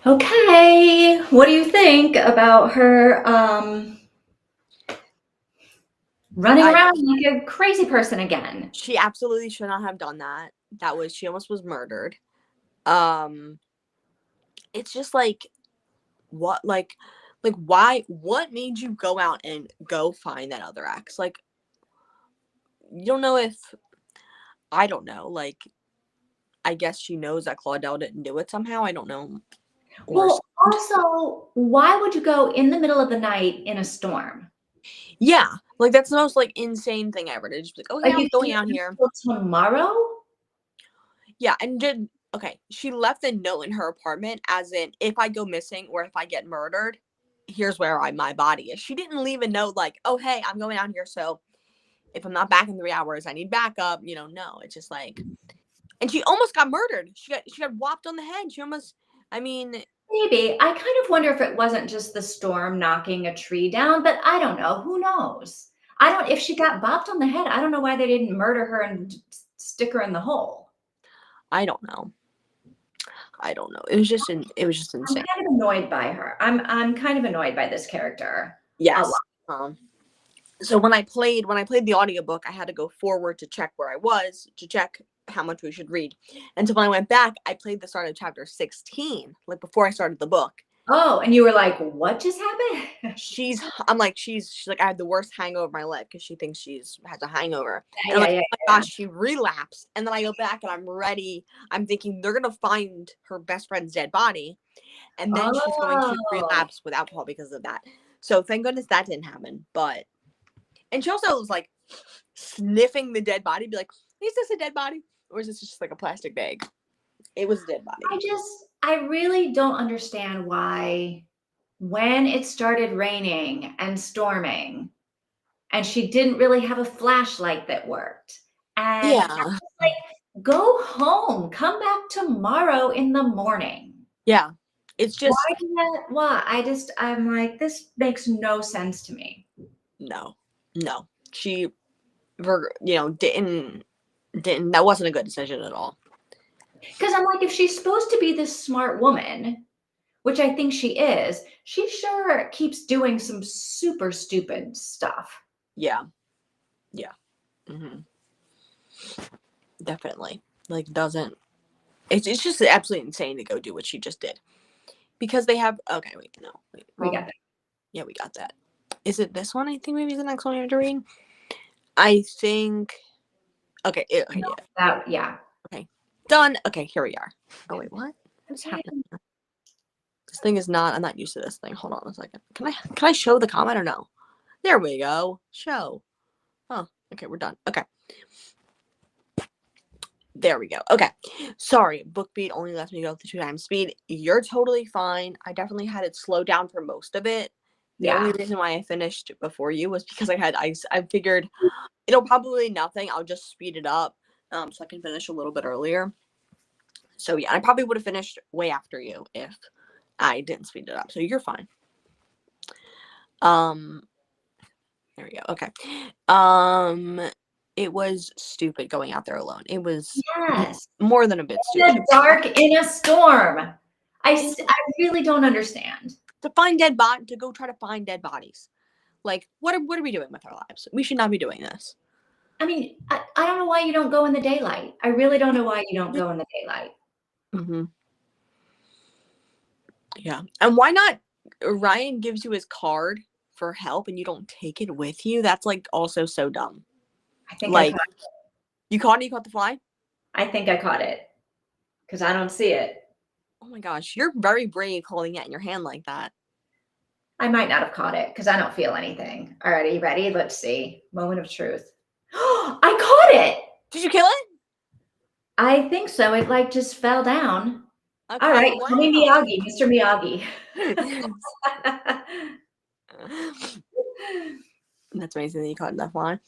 Okay, what do you think about her running around like a crazy person again? She absolutely should not have done that. She almost was murdered. It's just like, what, like why, what made you go out and go find that other ex? Like, you don't know if, I don't know, like, I guess she knows that Claudel didn't do it somehow. I don't know. Or Well, also, why would you go in the middle of the night in a storm? yeah, like that's the most like insane thing ever. To just be like, oh yeah, Like I'm you going can't out wait here. till tomorrow? Yeah, and did okay. She left a note in her apartment, as in, if I go missing or if I get murdered, here's where my body is. She didn't leave a note like, oh hey, I'm going out here, so if I'm not back in 3 hours, I need backup. No, it's just like, and she almost got murdered. She got whopped on the head. She almost, I mean, Maybe. I kind of wonder if it wasn't just the storm knocking a tree down, but I don't know. Who knows? I don't, if she got bopped on the head, I don't know why they didn't murder her and stick her in the hole. I don't know. I don't know. It was just I'm insane. kind of annoyed by her. I'm kind of annoyed by this character a lot. Yes. So when I played the audiobook, I had to go forward to check where I was, to check how much we should read. And so when I went back, I played the start of chapter 16, like before I started the book. Oh, and you were like, what just happened? She's like, I had the worst hangover of my life because she thinks she's has a hangover. And I'm Yeah, like, yeah, oh my gosh, she relapsed. And then I go back and I'm ready. I'm thinking they're gonna find her best friend's dead body, and then she's going to Oh, relapse with alcohol because of that. So thank goodness that didn't happen. But and she also was like sniffing the dead body, be like, is this a dead body? Or is this just like a plastic bag? It was a dead body. I really don't understand why when it started raining and storming, and she didn't really have a flashlight that worked. And I Yeah. was like, go home, come back tomorrow in the morning. Yeah. It's Why just do that? Why? I'm like, this makes no sense to me. no. No. She didn't that wasn't a good decision at all. Because I'm like, if she's supposed to be this smart woman, which I think she is, she sure keeps doing some super stupid stuff. Yeah. Yeah. Definitely. Like, doesn't it's just absolutely insane to go do what she just did. Because they have, okay, wait, no. Wait, We got that. yeah, we got that. Is it this one? I think maybe the next one we have to read. I think. Okay. Okay. No, Yeah. yeah. Okay. Done. Okay. Here we are. Oh wait. What? What's happening? This thing is not. I'm not used to this thing. Hold on a second. Can I show the comment or no? There we go. Show. Oh. Okay. We're done. Okay. There we go. Okay. Sorry. BookBeat only lets me go to 2x speed. You're totally fine. I definitely had it slow down for most of it. The only reason why I finished before you was because I had ice. I figured it'll probably nothing. I'll just speed it up so I can finish a little bit earlier. So yeah, I probably would have finished way after you if I didn't speed it up. So you're fine. There we go. Okay. It was stupid going out there alone. It was Yes. more than a bit In stupid. the dark in a storm. I really don't understand. To go try to find dead bodies. Like, what are we doing with our lives? We should not be doing this. I mean, I don't know why you don't go in the daylight. I really don't know why you don't go in the daylight. Mm-hmm. Yeah. And why not? Ryan gives you his card for help and you don't take it with you. That's like also so dumb. I think Like, you caught it? You caught the fly? I think I caught it because I don't see it. Oh my gosh, you're very brave holding it in your hand like that. I might not have caught it because I don't feel anything. All right, are you ready? Let's see. Moment of truth. I caught it. Did you kill it? I think so. It like just fell down. Okay, All right, call me wow. Miyagi, Mr. Miyagi. That's amazing that you caught that fly.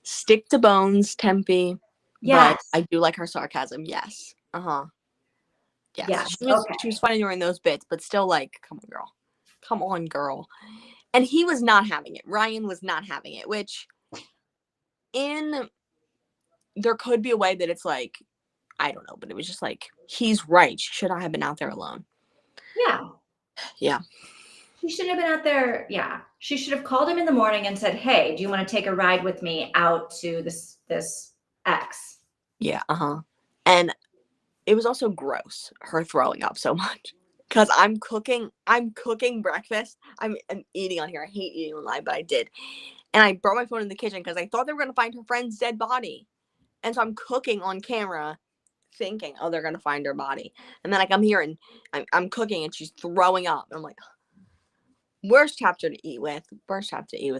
Stick to bones, Tempe. Yes. But I do like her sarcasm. Yes. Yes. Yes. She was funny during those bits, but still, like, come on, girl. Come on, girl. And he was not having it. Ryan was not having it, which there could be a way that it's like, I don't know, but it was just like, he's right. She should not have been out there alone. Yeah. Yeah. She shouldn't have been out there. Yeah. She should have called him in the morning and said, "Hey, do you want to take a ride with me out to this X?" Yeah. And it was also gross, her throwing up so much. Because I'm cooking breakfast. I'm eating on here. I hate eating online, but I did. And I brought my phone in the kitchen because I thought they were going to find her friend's dead body. And so I'm cooking on camera thinking, oh, they're going to find her body. And then I come here and I'm cooking and she's throwing up. And I'm like, worst chapter to eat with.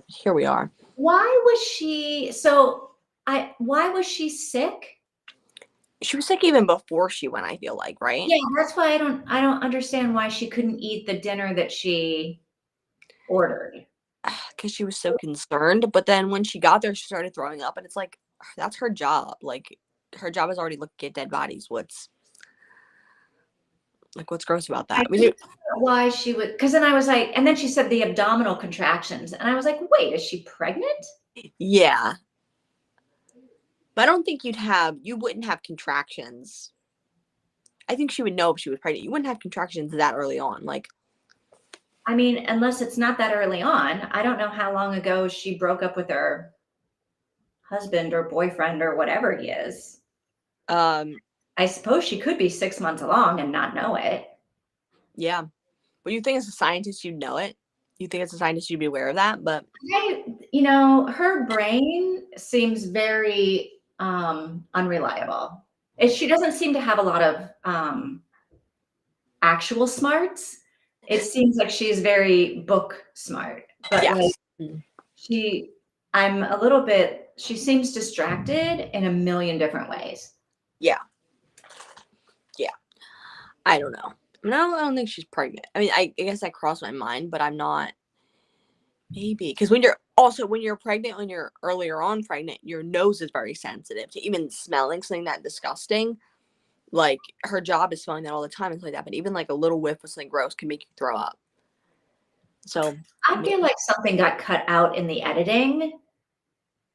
Here we are. Why was she why was she sick? She was sick even before she went, I feel like, right? Yeah, that's why I don't understand why she couldn't eat the dinner that she ordered. Because she was so concerned. But then when she got there, she started throwing up. And it's like, that's her job. Like, her job is already looking at dead bodies. What's gross about that? Why she would, because then I was like, and then she said the abdominal contractions. And I was like, wait, is she pregnant? Yeah. But I don't think you wouldn't have contractions. I think she would know if she was pregnant. You wouldn't have contractions that early on. Like, I mean, unless it's not that early on. I don't know how long ago she broke up with her husband or boyfriend or whatever he is. I suppose she could be 6 months along and not know it. Yeah. But you think as a scientist you'd know it? You think as a scientist you'd be aware of that? But her brain seems very unreliable. She doesn't seem to have a lot of actual smarts. It seems like she's very book smart, but yes. she seems distracted in a million different ways. Yeah. I don't know. No, I don't think she's pregnant. I mean, I guess that crossed my mind, but I'm not. Maybe. Because when you're pregnant, when you're earlier on pregnant, your nose is very sensitive to even smelling something that disgusting. Like, her job is smelling that all the time and like that, but even like a little whiff of something gross can make you throw up. So I feel like something got cut out in the editing,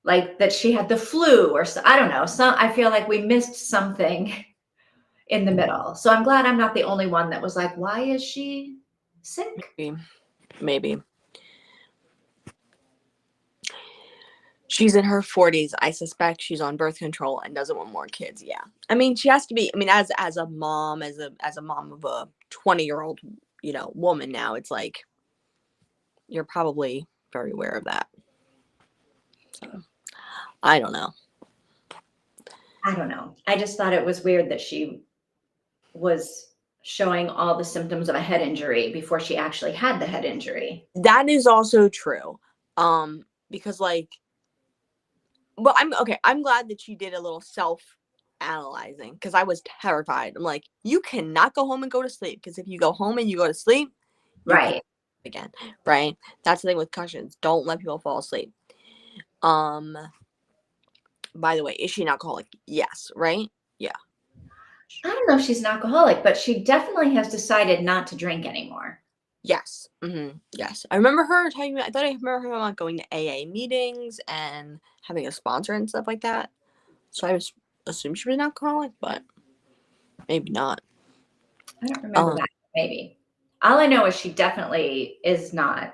like that she had the flu or so, I don't know. I feel like we missed something in the middle. So I'm glad I'm not the only one that was like, why is she sick? Maybe. She's in her 40s. I suspect she's on birth control and doesn't want more kids. Yeah. I mean, she has to be. I mean, as a mom, as a mom of a 20-year-old, woman now, it's like you're probably very aware of that. So, I don't know. I just thought it was weird that she was showing all the symptoms of a head injury before she actually had the head injury. That is also true. Because well, I'm glad that she did a little self-analyzing because I was terrified. I'm like, you cannot go home and go to sleep because if you go home and you go to sleep, right? Again, right? That's the thing with concussions. Don't let people fall asleep. By the way, is she an alcoholic? Yes, right? Yeah. I don't know if she's an alcoholic, but she definitely has decided not to drink anymore. Yes. Yes. I remember her talking about, I thought I remember her about going to AA meetings and having a sponsor and stuff like that. So I was assumed she was an alcoholic, but maybe not. I don't remember that. Maybe. All I know is she definitely is not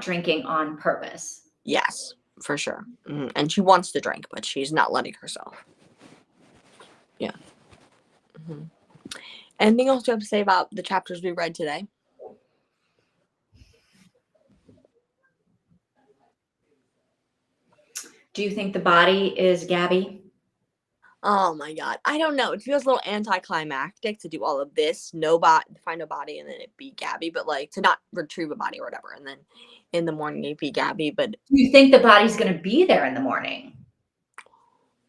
drinking on purpose. Yes, for sure. And she wants to drink, but she's not letting herself. Yeah. Anything else you have to say about the chapters we read today? Do you think the body is Gabby? Oh my god. I don't know. It feels a little anticlimactic to do all of this, find a body and then it be Gabby, but like to not retrieve a body or whatever, and then in the morning it be Gabby, but do you think the body's gonna be there in the morning?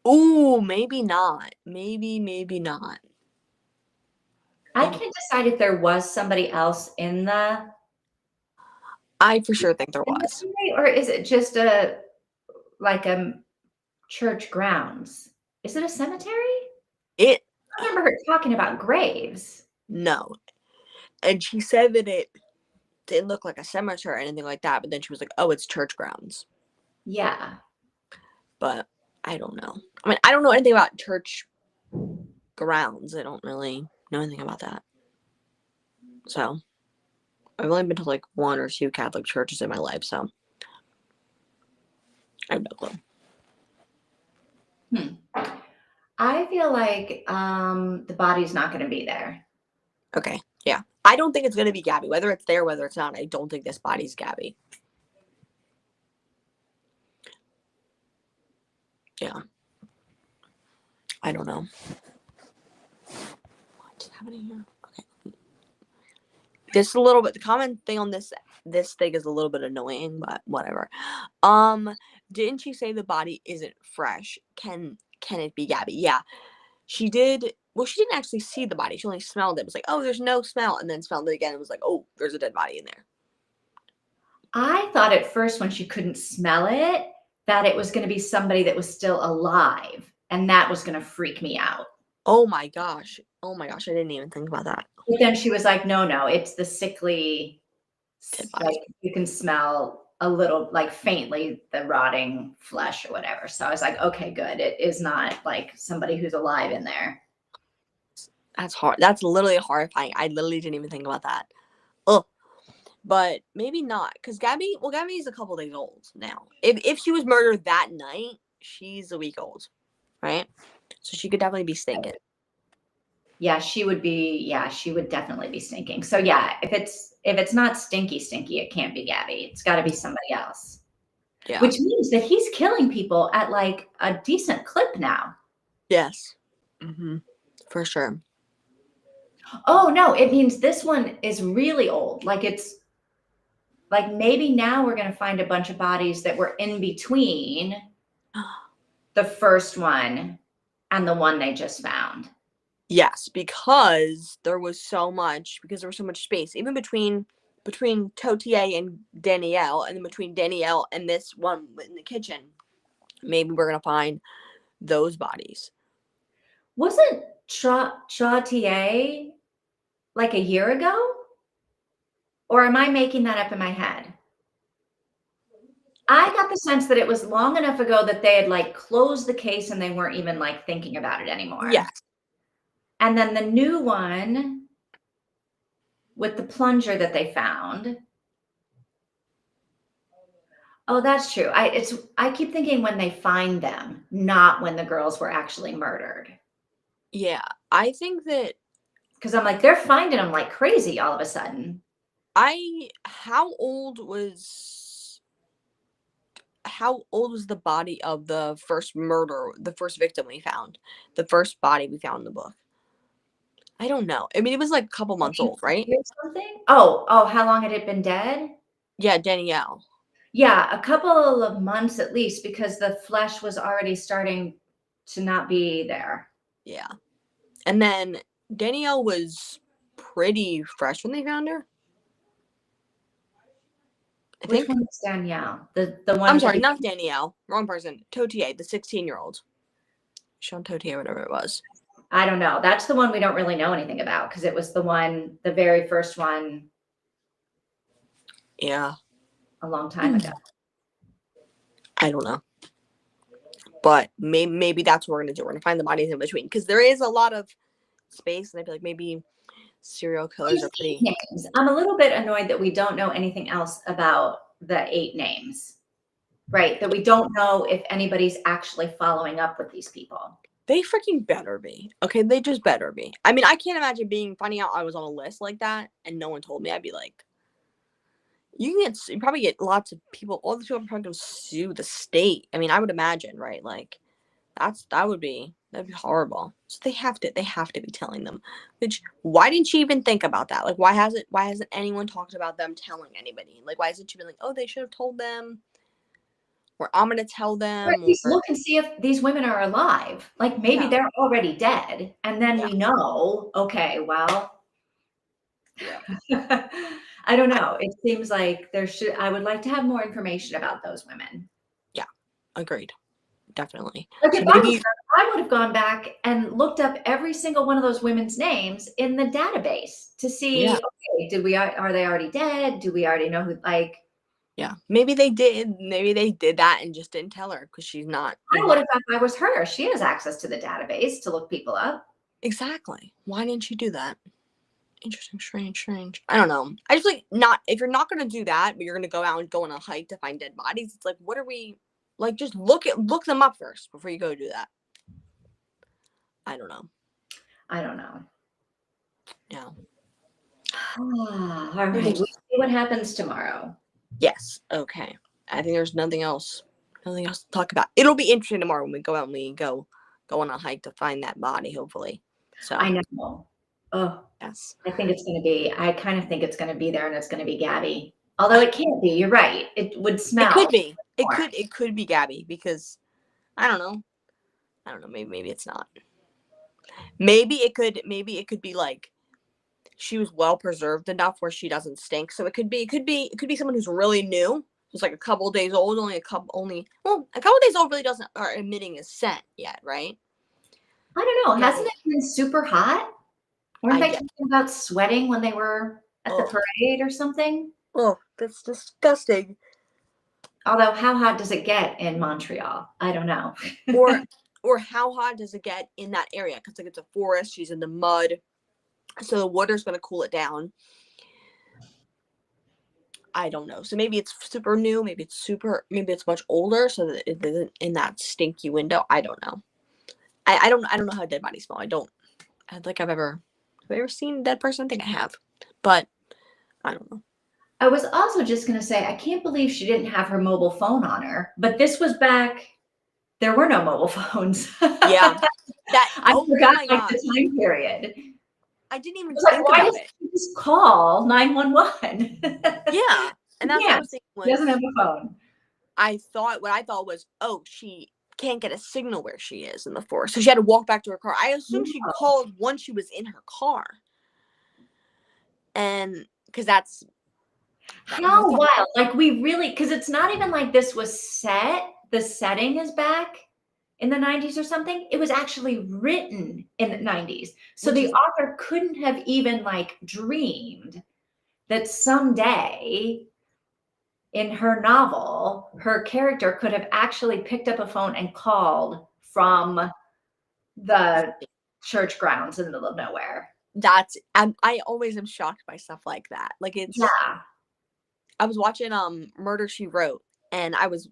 Ooh, maybe not. Maybe not. I can't decide if there was somebody else in the I for sure think there was. Or is it just a church grounds? Is it a cemetery? I remember her talking about graves. No. And she said that didn't look like a cemetery or anything like that. But then she was like, oh, it's church grounds. Yeah. But I don't know. I mean, I don't know anything about church grounds. I don't really know anything about that. So I've only been to like 1 or 2 Catholic churches in my life, so I have no clue. I feel like the body's not going to be there. Okay, yeah. I don't think it's going to be Gabby. Whether it's there, whether it's not, I don't think this body's Gabby. Yeah. I don't know. What's happening here? Okay. This is a little bit, the common thing on this thing is a little bit annoying, but whatever. Didn't she say the body isn't fresh? Can it be Gabby? Yeah. She did. Well, she didn't actually see the body. She only smelled it. It was like, oh, there's no smell. And then smelled it again. It was like, oh, there's a dead body in there. I thought at first when she couldn't smell it, that it was going to be somebody that was still alive. And that was going to freak me out. Oh my gosh. Oh my gosh. I didn't even think about that. But then she was like, no, it's the sickly, Dead body. like you can smell a little, like faintly, the rotting flesh or whatever. So I was like, okay, good. It is not like somebody who's alive in there. That's hard. That's literally horrifying. I literally didn't even think about that. Oh, but maybe not, because Gabby's a couple days old now. If she was murdered that night, she's a week old, right? So she could definitely be stinking. Yeah, she would definitely be stinking. So yeah, if it's not stinky, it can't be Gabby. It's got to be somebody else. Yeah. Which means that he's killing people at like a decent clip now. Yes. Mm-hmm. For sure. Oh no, it means this one is really old. Like it's like maybe now we're going to find a bunch of bodies that were in between the first one and the one they just found. Yes, because there was so much space, even between Totier and Danielle, and then between Danielle and this one in the kitchen. Maybe we're gonna find those bodies. Wasn't Chautier like a year ago? Or am I making that up in my head? I got the sense that it was long enough ago that they had like closed the case and they weren't even like thinking about it anymore. Yes. And then the new one with the plunger that they found. Oh, that's true. I keep thinking when they find them, not when the girls were actually murdered. Yeah, I think that because I'm like, they're finding them like crazy all of a sudden. How old was the body of the first victim we found? The first body we found in the book? I don't know. I mean, it was like a couple months old, right? Or something? Oh, how long had it been dead? Yeah, Danielle. Yeah, a couple of months at least, because the flesh was already starting to not be there. Yeah. And then Danielle was pretty fresh when they found her. Which one was Danielle? The one. I'm sorry, not Danielle. Wrong person. Totier, the 16-year-old. Sean Totier, whatever it was. I don't know. That's the one we don't really know anything about because it was the very first one. Yeah. A long time ago. I don't know. But maybe that's what we're going to do. We're going to find the bodies in between because there is a lot of space, and I feel like maybe serial killers are pretty. Names. I'm a little bit annoyed that we don't know anything else about the 8 names. Right, that we don't know if anybody's actually following up with these people. They freaking better be. Okay, they just better be. I mean, I can't imagine finding out I was on a list like that and no one told me. I'd be like, you probably get lots of people. All the people are probably going to sue the state. I mean, I would imagine, right? Like, that'd be horrible. So they have to be telling them. Which, why didn't she even think about that? Like, why hasn't anyone talked about them telling anybody? Like, why hasn't she been like, oh, they should have told them? Or I'm gonna tell them. Or at least look and see if these women are alive. Like maybe they're already dead, and then we know. Okay, well, I don't know. It seems like I would like to have more information about those women. Yeah, agreed. Definitely. Like so if I would have gone back and looked up every single one of those women's names in the database. to see, Yeah. okay, are they already dead? Do we already know who, like, Yeah. Maybe they did. Maybe they did that and just didn't tell her because she's not. I would have thought if I was her. She has access to the database to look people up. Exactly. Why didn't she do that? Interesting, strange. I don't know. I just like not if you're not gonna do that, but you're gonna go out and go on a hike to find dead bodies. It's like, what are we like? Just look them up first before you go do that. I don't know. I don't know. Yeah. All right. We'll see what happens tomorrow. Yes. Okay. I think there's nothing else to talk about. It'll be interesting tomorrow when we go out and we go on a hike to find that body, hopefully. So I know. Oh, yes. I kind of think it's going to be there and it's going to be Gabby. Although it can't be. You're right. It would smell. It could be. More. It could be Gabby because I don't know. Maybe it's not. Maybe it could be like she was well preserved enough where she doesn't stink. So it could be someone who's really new, who's like a couple days old, a couple days old really doesn't are emitting a scent yet, right? I don't know. Hasn't it been super hot? Weren't they talking about sweating when they were at the parade or something? Oh, that's disgusting. Although, how hot does it get in Montreal? I don't know. or how hot does it get in that area? Because like it's a forest, she's in the mud, so the water's going to cool it down. I don't know. So maybe it's super new. Maybe it's much older, so that it isn't in that stinky window. I don't know. I don't know how dead bodies smell. Have I ever seen a dead person? I think I have, but I don't know. I was also just going to say, I can't believe she didn't have her mobile phone on her, but this was back, there were no mobile phones. Yeah. I forgot the time period. I didn't even think about it. Why just call 911? Yeah. And that's what I was thinking. She doesn't have a phone. What I thought was, she can't get a signal where she is in the forest. So she had to walk back to her car. I assume she called once she was in her car. And because that's how wild. Like because it's not even like this was set. The setting is back in the 90s or something. It was actually written in the 90s. So the author couldn't have even dreamed that someday in her novel, her character could have actually picked up a phone and called from the church grounds in the middle of nowhere. I always am shocked by stuff like that. Like I was watching Murder, She Wrote, and I was,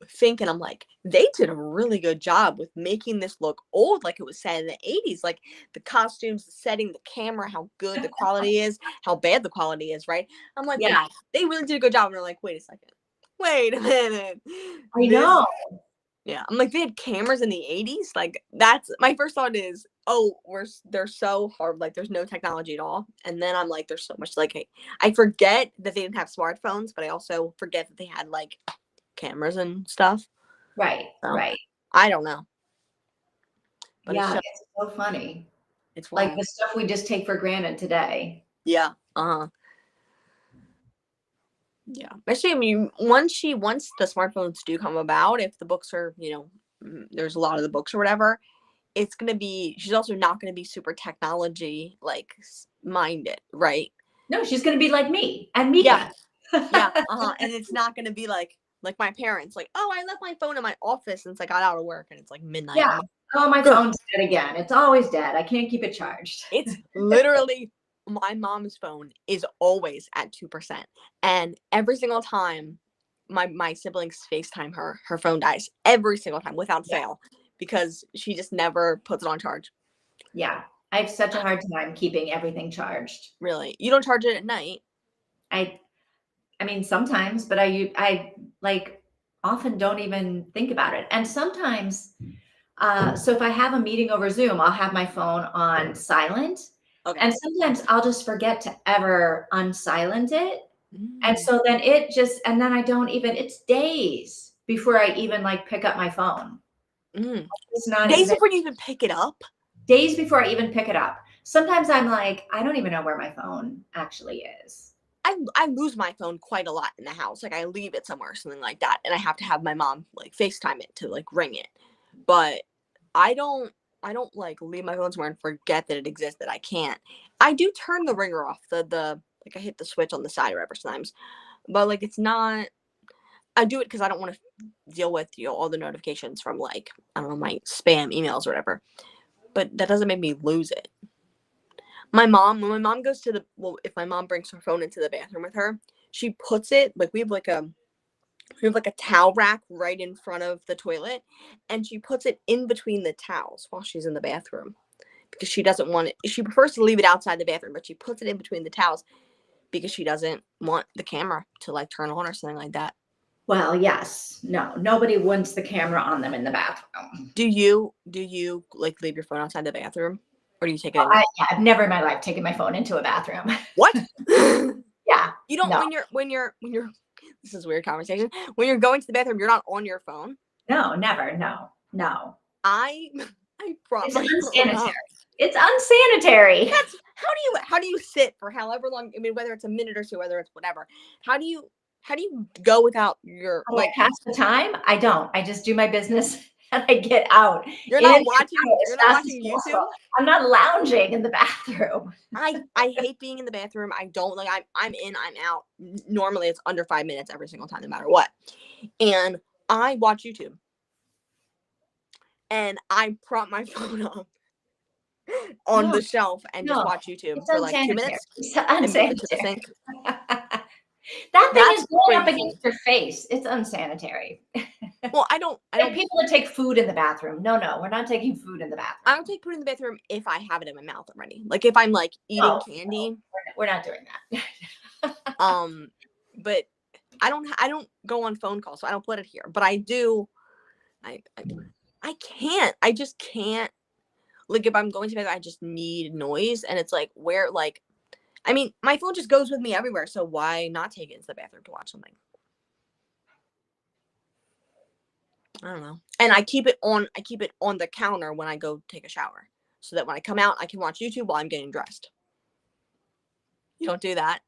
thinking, I'm like, they did a really good job with making this look old, like it was set in the 80s, like the costumes, the setting, the camera, how good the quality is, how bad the quality is, right? I'm like, yeah, they really did a good job. And they're like, wait a second. Wait a minute. I know. Yeah. I'm like, they had cameras in the 80s? Like, that's my first thought is, they're so hard. Like, there's no technology at all. And then I'm like, there's so much. Like, I forget that they didn't have smartphones, but I also forget that they had cameras and stuff. Right. So, right. I don't know. But it's so funny. It's like the stuff we just take for granted today. Yeah. Yeah. Especially, I mean, once the smartphones do come about, if the books are, there's a lot of the books or whatever, it's going to be, she's also not going to be super technology minded, right? No, she's going to be like me and Mika. Yeah. And it's not going to be like my parents, I left my phone in my office since I got out of work and it's midnight. Yeah. Oh, my phone's dead again. It's always dead. I can't keep it charged. It's literally, my mom's phone is always at 2%. And every single time my siblings FaceTime her phone dies every single time without fail because she just never puts it on charge. Yeah. I have such a hard time keeping everything charged. Really? You don't charge it at night? I mean, sometimes, but I often don't even think about it. And sometimes, so if I have a meeting over Zoom, I'll have my phone on silent. Okay. And sometimes I'll just forget to ever unsilent it. And so then and then I don't even, it's days before I even pick up my phone. It's not days before you even pick it up? Days before I even pick it up. Sometimes I'm like, I don't even know where my phone actually is. I lose my phone quite a lot in the house. I leave it somewhere or something like that. And I have to have my mom FaceTime it to ring it. But I don't like leave my phone somewhere and forget that it exists, that I can't. I do turn the ringer off, the like I hit the switch on the side or ever sometimes. But like it's not, I do it because I don't want to deal with, all the notifications from like, I don't know, my spam emails or whatever. But that doesn't make me lose it. When my mom goes to if my mom brings her phone into the bathroom with her, she puts it, like we have like a towel rack right in front of the toilet, and she puts it in between the towels while she's in the bathroom because she doesn't want it. She prefers to leave it outside the bathroom, but she puts it in between the towels because she doesn't want the camera to like turn on or something like that. Well, yes. No, nobody wants the camera on them in the bathroom. Do you like leave your phone outside the bathroom, or do you take it in? I've never in my life taken my phone into a bathroom. What? Yeah. You don't, No. when you're this is a weird conversation. When you're going to the bathroom, you're not on your phone. No, never. No. I brought It's my phone unsanitary. up. It's unsanitary. That's how do you sit for however long? I mean, whether it's a minute or two, whether it's whatever. How do you go without your When I pass the time, I don't. I just do my business and I get out. You're In not and watching. out as You're not fast as watching possible. YouTube. I'm not lounging in the bathroom. I hate being in the bathroom. I don't like. I'm in. I'm out. Normally, it's under 5 minutes every single time, no matter what. And I watch YouTube. And I prop my phone up on the shelf and just watch YouTube It's for like 2 unsanitary. minutes It's and move it to the unsanitary. sink. That thing That's is going up crazy. against your face. It's unsanitary. Well, I don't Like people that take food in the bathroom. No, we're not taking food in the bathroom. I don't take food in the bathroom if I have it in my mouth already. Like if I'm like eating candy. We're not doing that. But I don't go on phone calls, so I don't put it here. But I do. I can't. I just can't. Like if I'm going to bed, I just need noise, and it's like where like, I mean, my phone just goes with me everywhere. So why not take it into the bathroom to watch something? I don't know. And I keep it on the counter when I go take a shower, so that when I come out, I can watch YouTube while I'm getting dressed. You don't do that.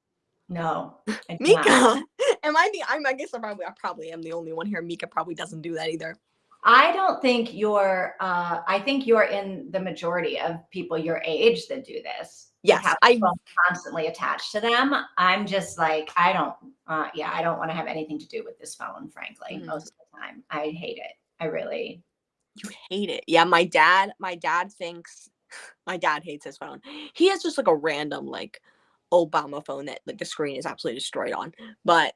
No. Mika, I guess I probably am the only one here. Mika probably doesn't do that either. I don't think I think you're in the majority of people your age that do this. Yes, have a phone constantly attached to them. I'm just like, I don't want to have anything to do with this phone, frankly, most of the time. I hate it. I really. You hate it. Yeah, my dad hates his phone. He has just like a random like Obama phone that like the screen is absolutely destroyed on. But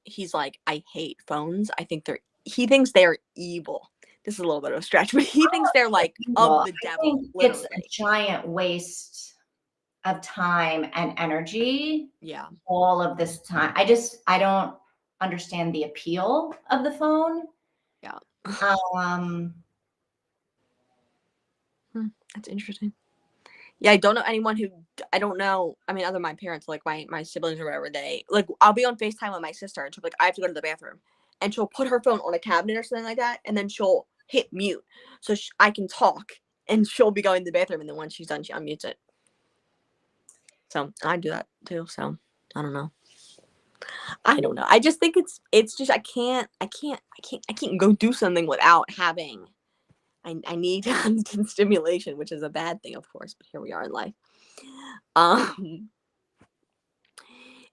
he's like, I hate phones. He thinks they're evil. This is a little bit of a stretch, but he thinks they're like of the devil. It's a giant waste of time and energy. Yeah. All of this time. I don't understand the appeal of the phone. Yeah. That's interesting. Yeah, I don't know anyone I don't know. I mean, other than my parents, like my siblings or whatever, they like, I'll be on FaceTime with my sister and she'll be like, I have to go to the bathroom. And she'll put her phone on a cabinet or something like that. And then she'll hit mute so I can talk, and she'll be going to the bathroom. And then when she's done, she unmutes it. So I do that too. So I don't know. I just think it's just, I can't go do something without having, I need constant stimulation, which is a bad thing, of course, but here we are in life.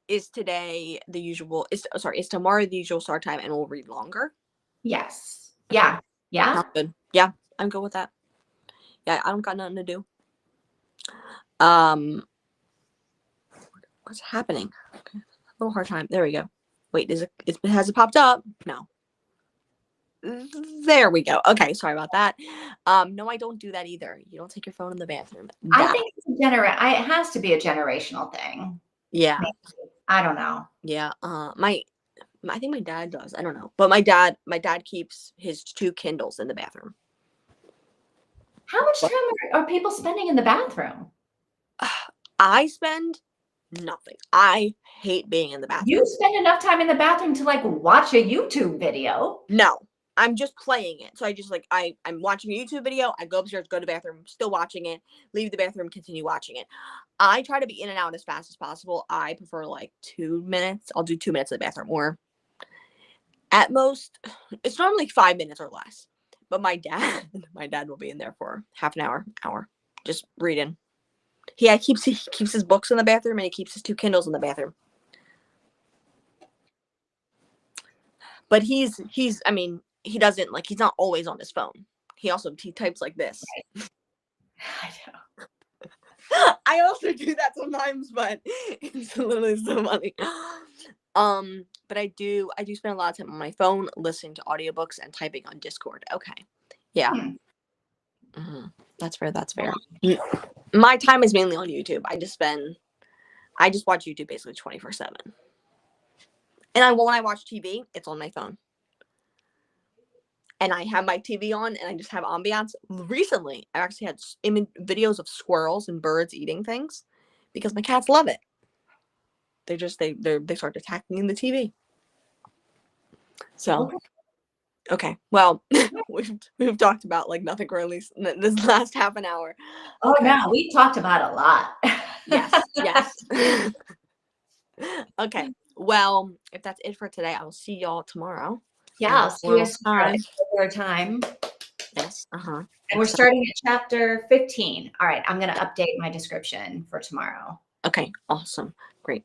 Is tomorrow the usual start time and we'll read longer? Yes. Yeah. Yeah. Sounds good. Yeah, I'm good with that. Yeah, I don't got nothing to do. What's happening? Okay. A little hard time. There we go. Wait, has it popped up? No. There we go. Okay, sorry about that. No, I don't do that either. You don't take your phone in the bathroom. I think it has to be a generational thing. Yeah. Maybe. I don't know. Yeah. I think my dad does. I don't know. But my dad keeps his 2 Kindles in the bathroom. How much time are people spending in the bathroom? I spend nothing. I hate being in the bathroom. You spend enough time in the bathroom to like watch a YouTube video. No, I'm just playing it. So I just like, I'm watching a YouTube video. I go upstairs, go to the bathroom, still watching it, leave the bathroom, continue watching it. I try to be in and out as fast as possible. I prefer like 2 minutes. I'll do 2 minutes in the bathroom, or at most, it's normally 5 minutes or less. But my dad will be in there for half an hour, just reading. He keeps his books in the bathroom, and he keeps his 2 Kindles in the bathroom. But he's I mean, he doesn't he's not always on his phone. He types like this. Right. I know. I also do that sometimes, but it's literally so funny. But I do spend a lot of time on my phone listening to audiobooks and typing on Discord. Okay. Yeah. Mm-hmm. That's fair. My time is mainly on YouTube. I just watch YouTube basically 24/7. And when I watch TV, it's on my phone. And I have my TV on, and I just have ambiance. Recently, I actually had videos of squirrels and birds eating things because my cats love it. They start attacking in the TV. So, okay. Well, we've talked about nothing for at least this last half an hour. Okay. Oh no, we talked about a lot. Yes. Okay. Well, if that's it for today, I will see y'all tomorrow. Yeah, I'll see you guys tomorrow at time. Yes. And we're starting at chapter 15. All right, I'm going to update my description for tomorrow. Okay, awesome. Great.